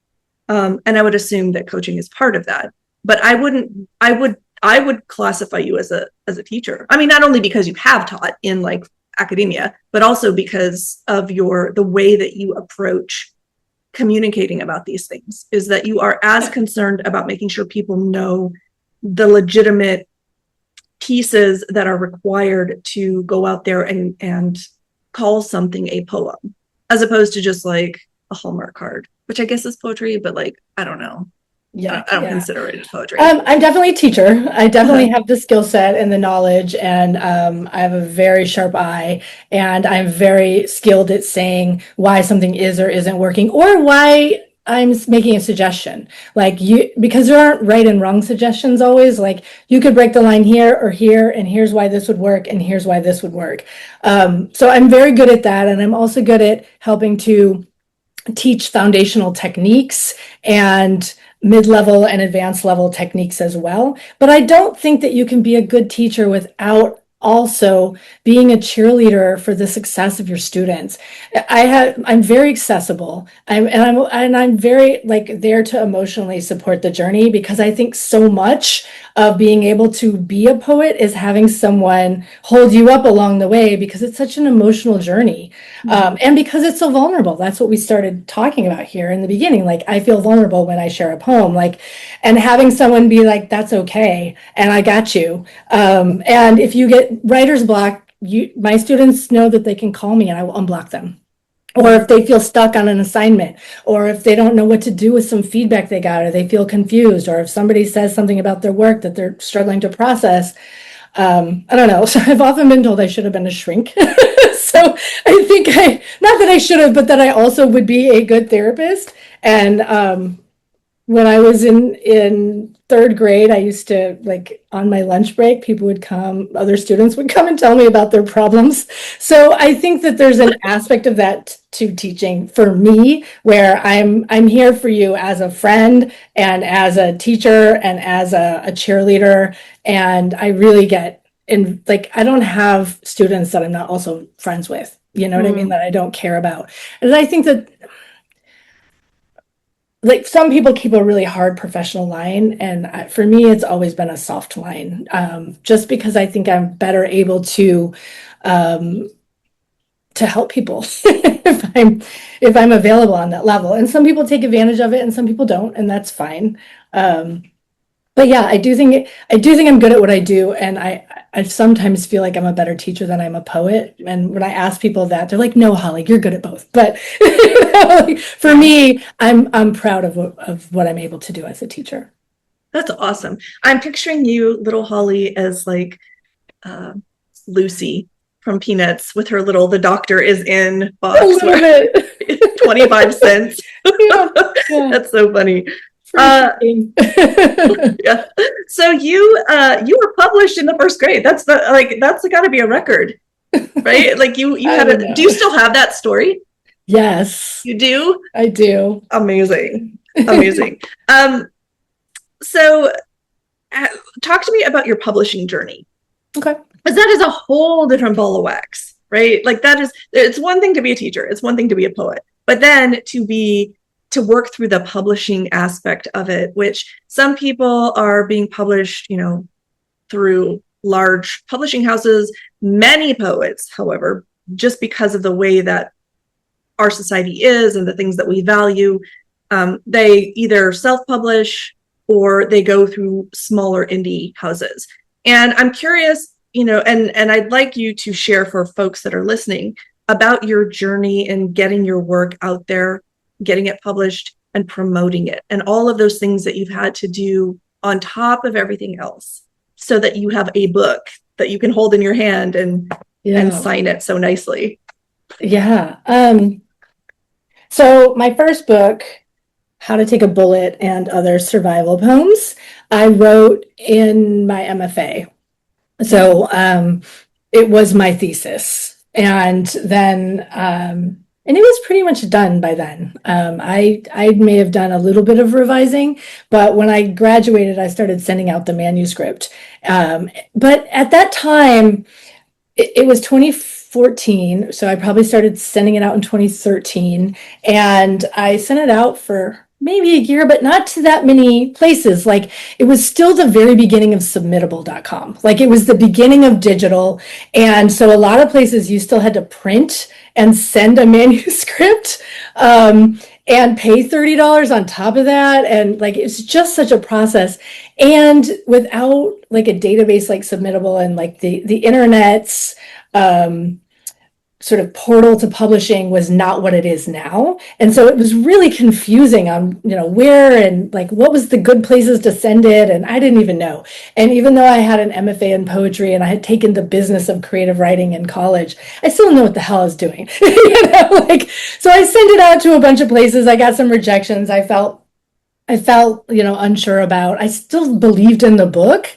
A: And I would assume that coaching is part of that. But I would classify you as a teacher. I mean, not only because you have taught in like academia, but also because of the way that you approach communicating about these things, is that you are as concerned about making sure people know the legitimate pieces that are required to go out there and call something a poem, as opposed to just like a Hallmark card, which I guess is poetry, but like, I don't know.
B: Yeah,
A: I don't consider it poetry.
B: I'm definitely a teacher. I definitely have the skill set and the knowledge, and I have a very sharp eye, and I'm very skilled at saying why something is or isn't working, or why I'm making a suggestion. Like because there aren't right and wrong suggestions always. Like you could break the line here or here, and here's why this would work, and here's why this would work. So I'm very good at that, and I'm also good at helping to teach foundational techniques and mid-level and advanced level techniques as well. But I don't think that you can be a good teacher without also being a cheerleader for the success of your students. I'm very accessible. I'm very like there to emotionally support the journey, because I think so much of being able to be a poet is having someone hold you up along the way, because it's such an emotional journey. And because it's so vulnerable. That's what we started talking about here in the beginning. Like, I feel vulnerable when I share a poem, like, and having someone be like, that's okay, and I got you. And if you get writer's block, my students know that they can call me and I will unblock them. Or if they feel stuck on an assignment, or if they don't know what to do with some feedback they got, or they feel confused, or if somebody says something about their work that they're struggling to process. I don't know. So I've often been told I should have been a shrink. So I think not that I should have, but that I also would be a good therapist. And when I was in third grade, I used to, like, on my lunch break, other students would come and tell me about their problems. So I think that there's an aspect of that to teaching for me, where I'm here for you as a friend and as a teacher and as a cheerleader. And I really get in, like, I don't have students that I'm not also friends with, you know what I mean, that I don't care about. And I think that, like, some people keep a really hard professional line, and for me, it's always been a soft line, just because I think I'm better able to help people if I'm available on that level. And some people take advantage of it, and some people don't, and that's fine. But yeah, I do think I'm good at what I do, and I sometimes feel like I'm a better teacher than I'm a poet. And when I ask people that, they're like, "No, Holly, you're good at both." But like, for me, I'm proud of what I'm able to do as a teacher.
A: That's awesome. I'm picturing you, little Holly, as like Lucy from Peanuts with her little "the doctor is in" box.
B: A little bit.
A: 25 cents.
B: Yeah.
A: That's so funny.
B: Yeah.
A: So you were published in the first grade. That's got to be a record, right? Like you had it. Do you still have that story?
B: Yes,
A: you do.
B: I do.
A: Amazing. So talk to me about your publishing journey.
B: Okay.
A: Because that is a whole different ball of wax, right? Like it's one thing to be a teacher. It's one thing to be a poet, but then to work through the publishing aspect of it, which some people are being published, through large publishing houses. Many poets, however, just because of the way that our society is and the things that we value, they either self-publish or they go through smaller indie houses. And I'm curious, and I'd like you to share for folks that are listening about your journey in getting your work out there, getting it published, and promoting it, and all of those things that you've had to do on top of everything else, so that you have a book that you can hold in your hand and sign it so nicely.
B: Yeah. So my first book, How to Take a Bullet and Other Survival Poems, I wrote in my MFA. So it was my thesis. And then, and it was pretty much done by then. I may have done a little bit of revising, but when I graduated, I started sending out the manuscript. But at that time, it was 2014, so I probably started sending it out in 2013, and I sent it out for maybe a year, but not to that many places. Like, it was still the very beginning of submittable.com. Like, it was the beginning of digital, and so a lot of places you still had to print and send a manuscript, and pay $30 on top of that. And like, it's just such a process. And without like a database like Submittable and like the internet's sort of portal to publishing was not what it is now. And so it was really confusing on, where and like what was the good places to send it. And I didn't even know. And even though I had an MFA in poetry and I had taken the business of creative writing in college, I still didn't know what the hell I was doing. So I sent it out to a bunch of places. I got some rejections. I felt, unsure about. I still believed in the book.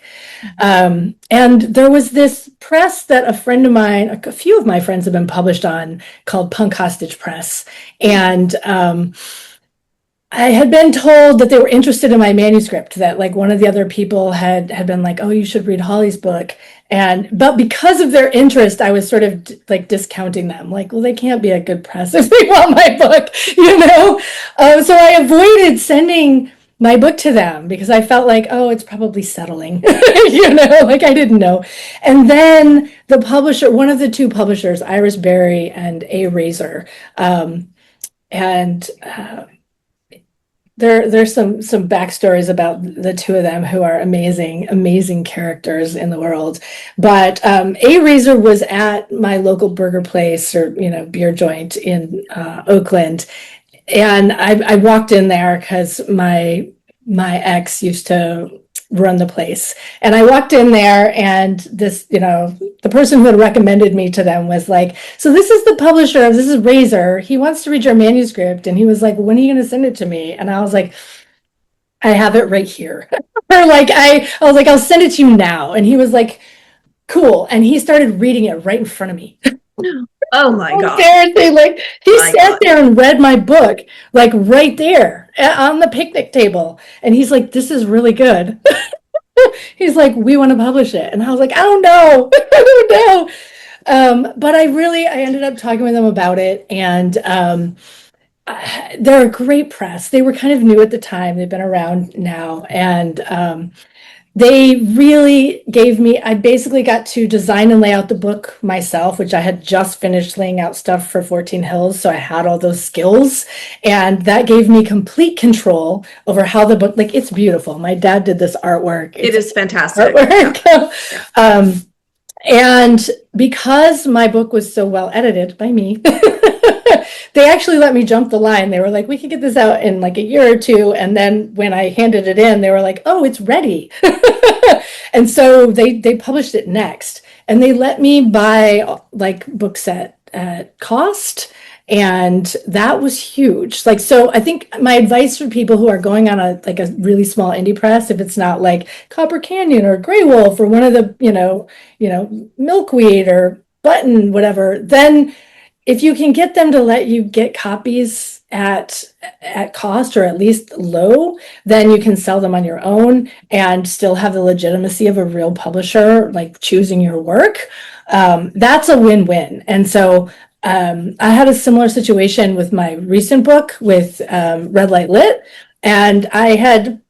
B: And there was this press that a friend of mine, a few of my friends have been published on, called Punk Hostage Press. And I had been told that they were interested in my manuscript, that like one of the other people had been like, oh, you should read Hollie's book. But because of their interest, I was sort of like discounting them, like, well, they can't be a good press if they want my book, So I avoided sending my book to them because I felt like, oh, it's probably settling, like I didn't know. And then the publisher, one of the two publishers, Iris Berry and A Razor, there's some backstories about the two of them who are amazing characters in the world. But A Razor was at my local burger place or beer joint in Oakland. And I walked in there because my ex used to run the place. And I walked in there and this, the person who had recommended me to them was like, so this is the publisher, this is Razor. He wants to read your manuscript. And he was like, when are you going to send it to me? And I was like, I have it right here. Or like, I was like, I'll send it to you now. And he was like, cool. And he started reading it right in front of me.
A: Oh my God.
B: Seriously, like he sat there and read my book, like right there on the picnic table. And he's like, this is really good. He's like, we want to publish it. And I was like, I don't know. I don't know. But I ended up talking with them about it. And they're a great press. They were kind of new at the time. They've been around now. And they really gave me, I basically got to design and lay out the book myself, which I had just finished laying out stuff for 14 Hills. So I had all those skills, and that gave me complete control over how the book, like, it's beautiful. My dad did this artwork.
A: It is fantastic.
B: Yeah. And because my book was so well edited by me, they actually let me jump the line. They were like, we can get this out in like a year or two. And then when I handed it in, they were like, oh, it's ready. And so they published it next. And they let me buy like books at cost. And that was huge. Like, so I think my advice for people who are going on a really small indie press, if it's not like Copper Canyon or Grey Wolf or one of the, Milkweed or Button, whatever, then if you can get them to let you get copies at cost or at least low, then you can sell them on your own and still have the legitimacy of a real publisher, like choosing your work. That's a win-win. And so I had a similar situation with my recent book with Red Light Lit, and the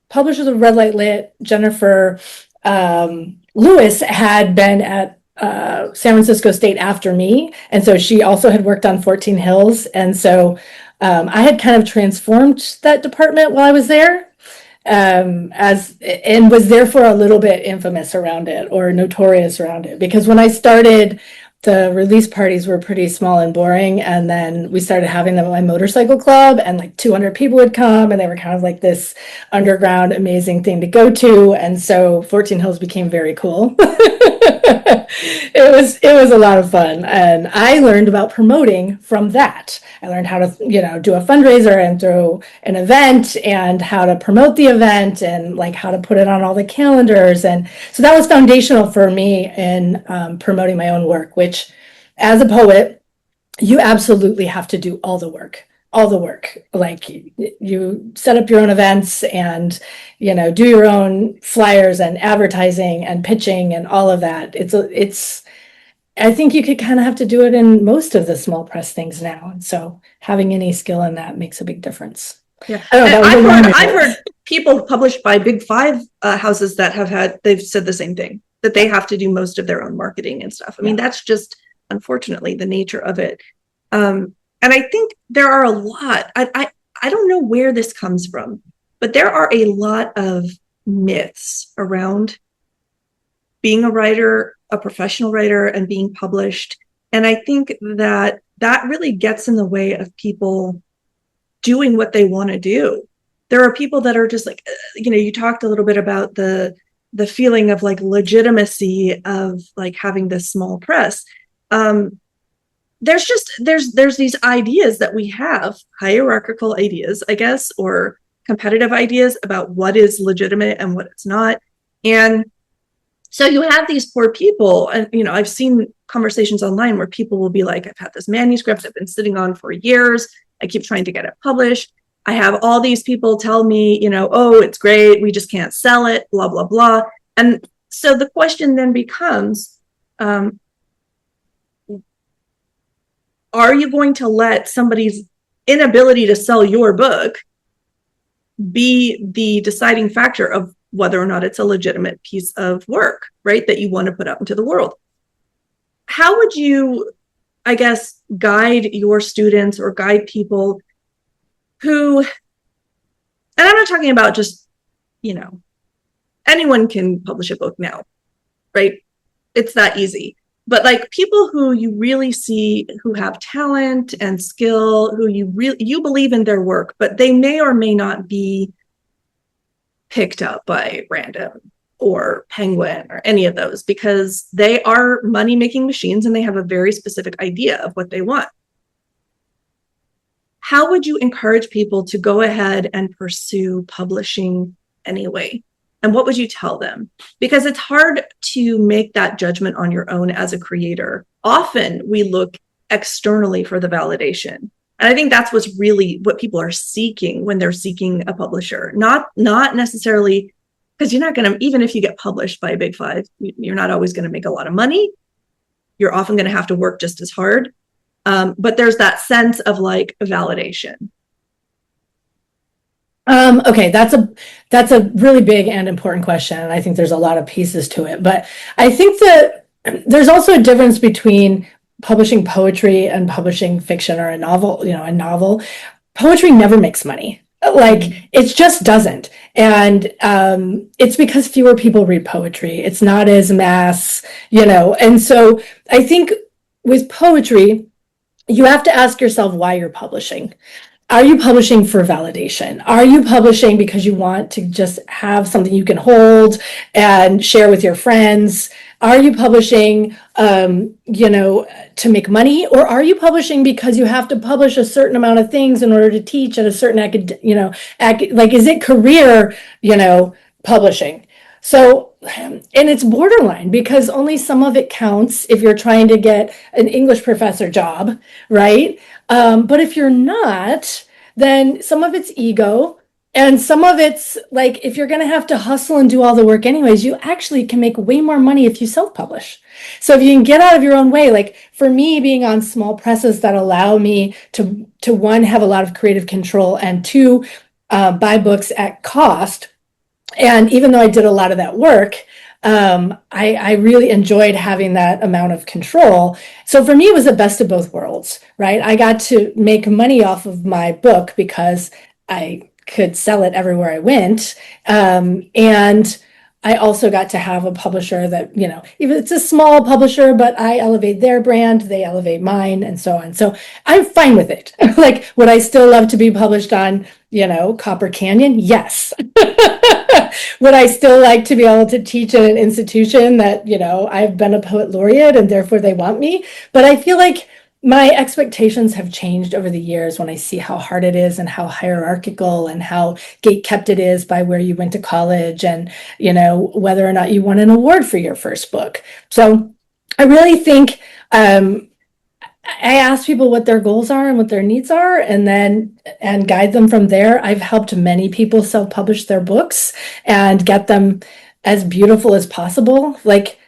B: publishers of Red Light Lit, Jennifer Lewis, had been at San Francisco State after me. And so she also had worked on 14 Hills. And so I had kind of transformed that department while I was there, and was therefore a little bit infamous around it or notorious around it. Because when I started, the release parties were pretty small and boring. And then we started having them at my motorcycle club, and like 200 people would come, and they were kind of like this underground, amazing thing to go to. And so 14 Hills became very cool. It was a lot of fun, and I learned about promoting from that. I learned how to, do a fundraiser and throw an event, and how to promote the event, and like how to put it on all the calendars. And so that was foundational for me in promoting my own work, which, as a poet, you absolutely have to do all the work. Like you set up your own events, and do your own flyers and advertising and pitching and all of that. I think you could kind of have to do it in most of the small press things now. And so having any skill in that makes a big difference.
A: Yeah. I've heard people published by Big Five houses that they've said the same thing, that they have to do most of their own marketing and stuff. I mean, that's just, unfortunately, the nature of it. And I think there are a lot, I don't know where this comes from, but there are a lot of myths around being a writer, a professional writer, and being published. And I think that really gets in the way of people doing what they want to do. There are people that are just like, you talked a little bit about the feeling of like legitimacy of like having this small press. There's these ideas that we have, hierarchical ideas, I guess, or competitive ideas about what is legitimate and what it's not. And so you have these poor people, and I've seen conversations online where people will be like, I've had this manuscript I've been sitting on for years. I keep trying to get it published. I have all these people tell me, oh, it's great, we just can't sell it, blah, blah, blah. And so the question then becomes, are you going to let somebody's inability to sell your book be the deciding factor of whether or not it's a legitimate piece of work, right, that you want to put out into the world? How would you, I guess, guide your students or guide people who, and I'm not talking about just, anyone can publish a book now, right? It's that easy. But like people who you really see who have talent and skill, who you believe in their work, but they may or may not be picked up by Random or Penguin or any of those, because they are money-making machines and they have a very specific idea of what they want. How would you encourage people to go ahead and pursue publishing anyway? And what would you tell them? Because it's hard to make that judgment on your own as a creator. Often we look externally for the validation. And I think that's what people are seeking when they're seeking a publisher. Not necessarily, because you're not going to, even if you get published by a Big Five, you're not always going to make a lot of money. You're often going to have to work just as hard. But there's that sense of like validation.
B: Okay, that's a really big and important question, and I think there's a lot of pieces to it. But I think that there's also a difference between publishing poetry and publishing fiction or a novel. A novel, poetry never makes money. Like it just doesn't, and it's because fewer people read poetry. It's not as mass, and so I think with poetry, you have to ask yourself why you're publishing. Are you publishing for validation? Are you publishing because you want to just have something you can hold and share with your friends? Are you publishing, to make money? Or are you publishing because you have to publish a certain amount of things in order to teach at a certain, is it career, publishing? So, and it's borderline because only some of it counts if you're trying to get an English professor job, right? But if you're not, then some of it's ego, and some of it's like, if you're going to have to hustle and do all the work anyways, you actually can make way more money if you self-publish. So if you can get out of your own way, like for me, being on small presses that allow me to one, have a lot of creative control, and two, buy books at cost. And even though I did a lot of that work, I really enjoyed having that amount of control. So for me, it was the best of both worlds, right? I got to make money off of my book because I could sell it everywhere I went. And I also got to have a publisher that, you know, even it's a small publisher, but I elevate their brand, they elevate mine, and so on. So I'm fine with it. Like, would I still love to be published on, you know, Copper Canyon? Yes. Would I still like to be able to teach at an institution that, you know, I've been a poet laureate and therefore they want me? But I feel like my expectations have changed over the years when I see how hard it is and how hierarchical and how gatekept it is by where you went to college and, you know, whether or not you won an award for your first book. So I really think I ask people what their goals are and what their needs are, and guide them from there. I've helped many people self-publish their books and get them as beautiful as possible. Like,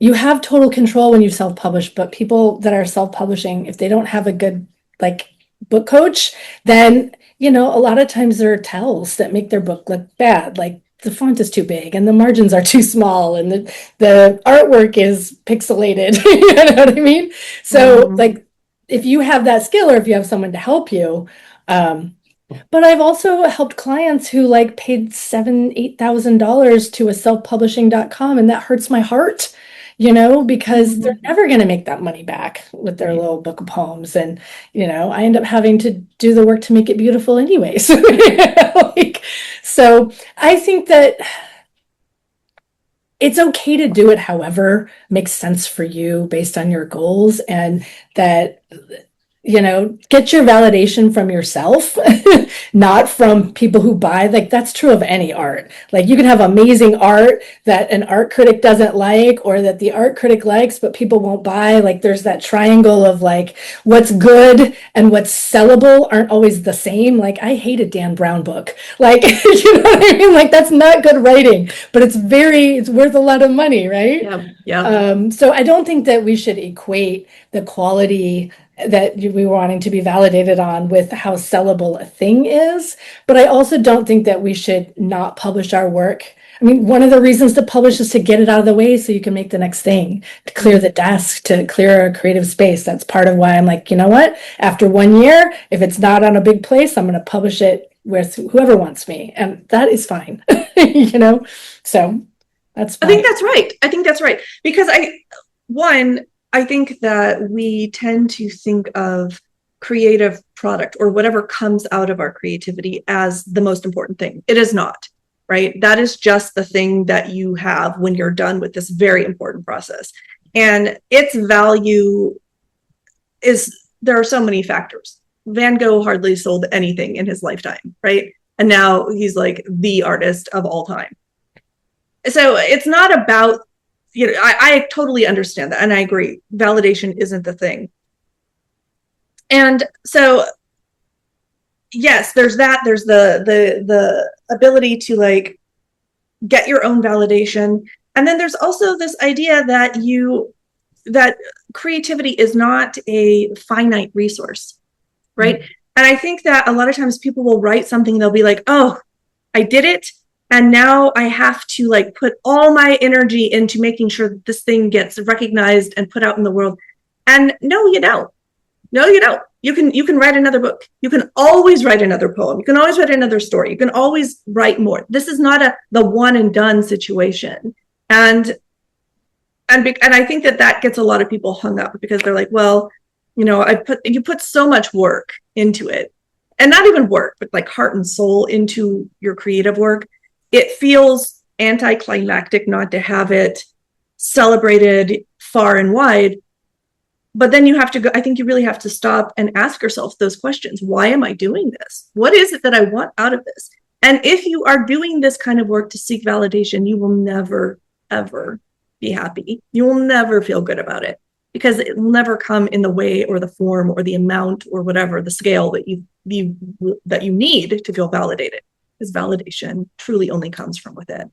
B: you have total control when you self-publish, but people that are self-publishing, if they don't have a good like book coach, then, you know, a lot of times there are tells that make their book look bad. Like, the font is too big and the margins are too small and the artwork is pixelated. You know what I mean? So like, if you have that skill or if you have someone to help you, but I've also helped clients who like paid $7,000-8,000 to a self-publishing.com, and that hurts my heart, you know, because they're never going to make that money back with their little book of poems. And, you know, I end up having to do the work to make it beautiful anyways. Like, so I think that it's okay to do it however makes sense for you based on your goals, and that, you know, get your validation from yourself, not from people who buy. Like, that's true of any art. Like, you can have amazing art that an art critic doesn't like, or that the art critic likes, but people won't buy. Like, there's that triangle of like, what's good and what's sellable aren't always the same. Like, I hate a Dan Brown book. Like, you know what I mean? Like, that's not good writing, but it's worth a lot of money, right?
A: Yeah.
B: So I don't think that we should equate the quality that we were wanting to be validated on with how sellable a thing is. But I also don't think that we should not publish our work. I mean, one of the reasons to publish is to get it out of the way so you can make the next thing, to clear the desk, to clear a creative space. That's part of why I'm like, you know what? After 1 year, if it's not on a big place, I'm going to publish it with whoever wants me. And that is fine, you know? So that's fine.
A: I think that's right. Because I think that we tend to think of creative product or whatever comes out of our creativity as the most important thing. It is not, right? That is just the thing that you have when you're done with this very important process. And its value there are so many factors. Van Gogh hardly sold anything in his lifetime, right? And now he's like the artist of all time. So it's not about, you know, I totally understand that. And I agree. Validation isn't the thing. And so, yes, there's that. There's the ability to like get your own validation. And then there's also this idea that creativity is not a finite resource, right? And I think that a lot of times people will write something, they'll be like, oh, I did it. And now I have to like put all my energy into making sure that this thing gets recognized and put out in the world. And no, you don't. You can write another book. You can always write another poem. You can always write another story. You can always write more. This is not the one and done situation. And I think that gets a lot of people hung up because they're like, well, you know, you put so much work into it, and not even work, but like heart and soul into your creative work. It feels anticlimactic not to have it celebrated far and wide. But then you have to go, I think you really have to stop and ask yourself those questions. Why am I doing this? What is it that I want out of this? And if you are doing this kind of work to seek validation, you will never, ever be happy. You will never feel good about it because it will never come in the way or the form or the amount or whatever, the scale that you need to feel validated. Because validation truly only comes from within.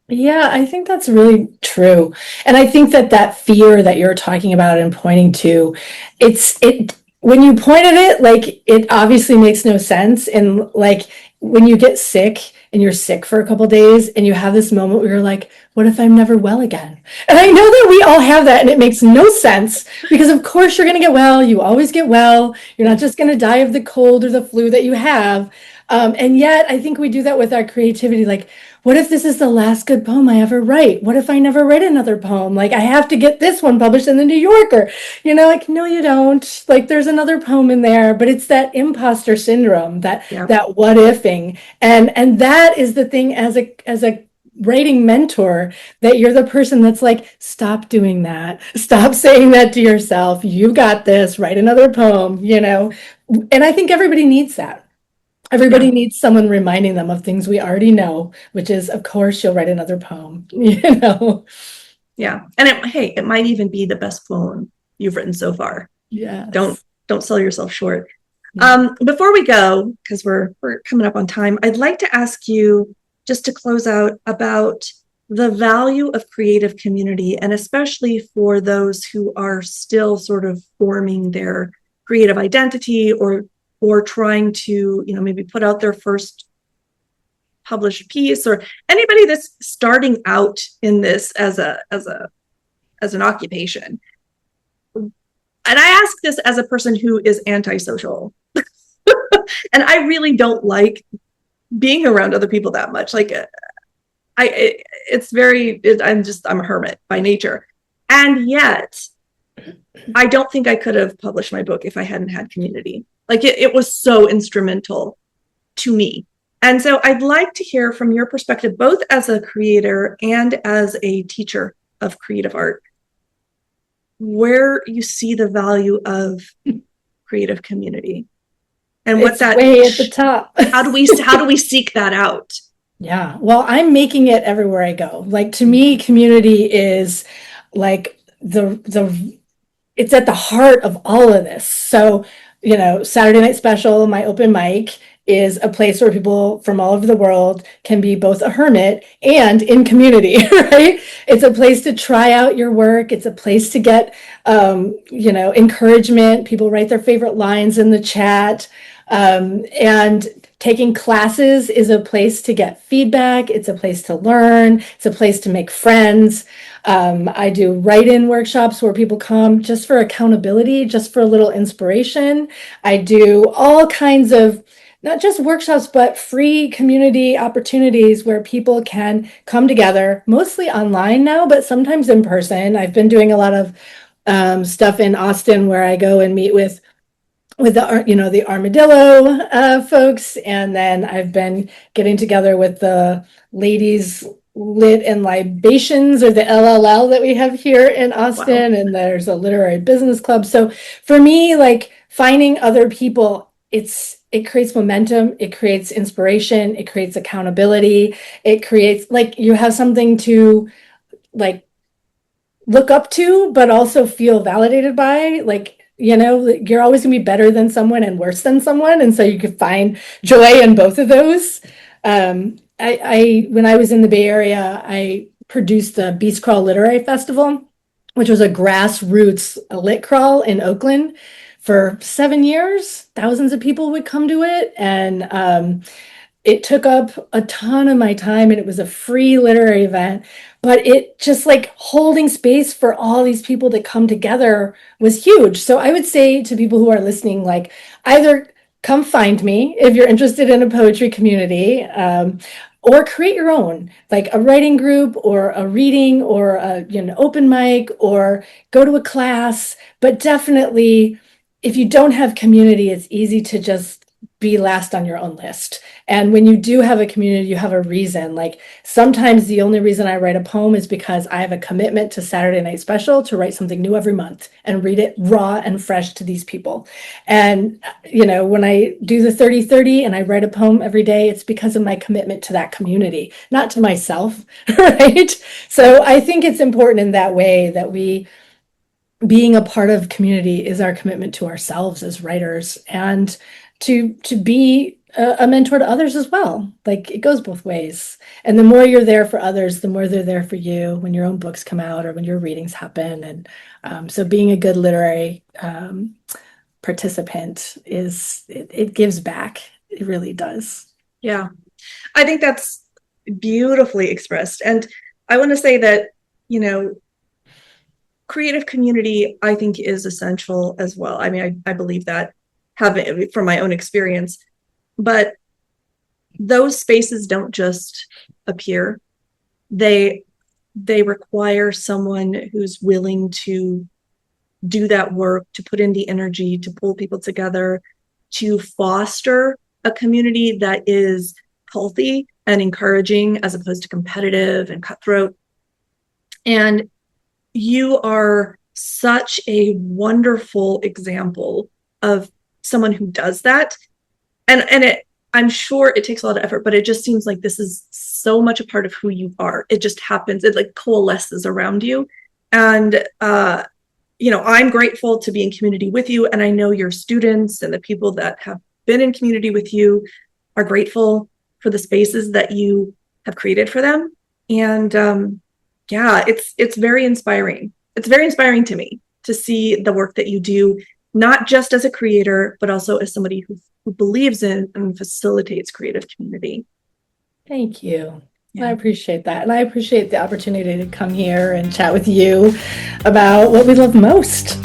B: Yeah, I think that's really true. And I think that fear that you're talking about and pointing to, when you point at it, like, it obviously makes no sense. And like, when you get sick and you're sick for a couple days and you have this moment where you're like, what if I'm never well again? And I know that we all have that, and it makes no sense because of course you're going to get well. You always get well. You're not just going to die of the cold or the flu that you have. And yet I think we do that with our creativity. Like, what if this is the last good poem I ever write? What if I never write another poem? Like, I have to get this one published in the New Yorker. Like, no, you don't. Like, there's another poem in there, but it's that imposter syndrome, that what ifing. And that is the thing as a writing mentor, that you're the person that's like, stop doing that. Stop saying that to yourself. You got this. Write another poem, And I think everybody needs that. Everybody needs someone reminding them of things we already know, which is, of course, you'll write another poem,
A: Yeah. And it might even be the best poem you've written so far.
B: Yeah.
A: Don't sell yourself short. Yeah. Before we go, because we're coming up on time, I'd like to ask you, just to close out, about the value of creative community, and especially for those who are still sort of forming their creative identity, or trying to, maybe put out their first published piece, or anybody that's starting out in this as an occupation. And I ask this as a person who is antisocial. And I really don't like being around other people that much. Like, I'm a hermit by nature. And yet I don't think I could have published my book if I hadn't had community. Like, it was so instrumental to me. And so I'd like to hear from your perspective, both as a creator and as a teacher of creative art, where you see the value of creative community, and what that
B: way at the top.
A: How do we seek that out?
B: Yeah, well, I'm making it everywhere I go. Like, to me, community is like it's at the heart of all of this. So, Saturday Night Special, my open mic, is a place where people from all over the world can be both a hermit and in community, right? It's a place to try out your work. It's a place to get, encouragement. People write their favorite lines in the chat. And taking classes is a place to get feedback. It's a place to learn. It's a place to make friends. I do write-in workshops where people come just for accountability, just for a little inspiration. I do all kinds of, not just workshops, but free community opportunities where people can come together, mostly online now, but sometimes in person. I've been doing a lot of stuff in Austin where I go and meet with the Armadillo folks, and then I've been getting together with the Ladies Lit and Libations, or the LLL that we have here in Austin. Wow. And there's a literary business club. So for me, like, finding other people, it creates momentum, it creates inspiration, it creates accountability, it creates, like, you have something to, like, look up to, but also feel validated by. Like, you're always gonna be better than someone and worse than someone, and so you could find joy in both of those. When I was in the Bay Area, I produced the Beast Crawl Literary Festival, which was a grassroots lit crawl in Oakland. For 7 years, thousands of people would come to it, and it took up a ton of my time, and it was a free literary event. But it just, like, holding space for all these people to come together was huge. So I would say to people who are listening, like, either come find me if you're interested in a poetry community, or create your own, like a writing group or a reading or an open mic, or go to a class. But definitely, if you don't have community, it's easy to just be last on your own list. And when you do have a community, you have a reason. Like, sometimes the only reason I write a poem is because I have a commitment to Saturday Night Special to write something new every month and read it raw and fresh to these people. And, when I do the 30-30 and I write a poem every day, it's because of my commitment to that community, not to myself, right? So I think it's important in that way that being a part of community is our commitment to ourselves as writers, and to be a mentor to others as well. Like, it goes both ways. And the more you're there for others, the more they're there for you when your own books come out or when your readings happen. And so being a good literary participant it gives back. It really does.
A: Yeah. I think that's beautifully expressed. And I want to say that, you know, creative community, I think, is essential as well. I mean, I believe that, having from my own experience, but those spaces don't just appear. They require someone who's willing to do that work, to put in the energy, to pull people together, to foster a community that is healthy and encouraging as opposed to competitive and cutthroat. And you are such a wonderful example of someone who does that. And I'm sure it takes a lot of effort, but it just seems like this is so much a part of who you are. It just happens. It like coalesces around you. And I'm grateful to be in community with you. And I know your students and the people that have been in community with you are grateful for the spaces that you have created for them. And it's very inspiring. It's very inspiring to me to see the work that you do, not just as a creator, but also as somebody who believes in and facilitates creative community.
B: Thank you. Yeah. I appreciate that. And I appreciate the opportunity to come here and chat with you about what we love most.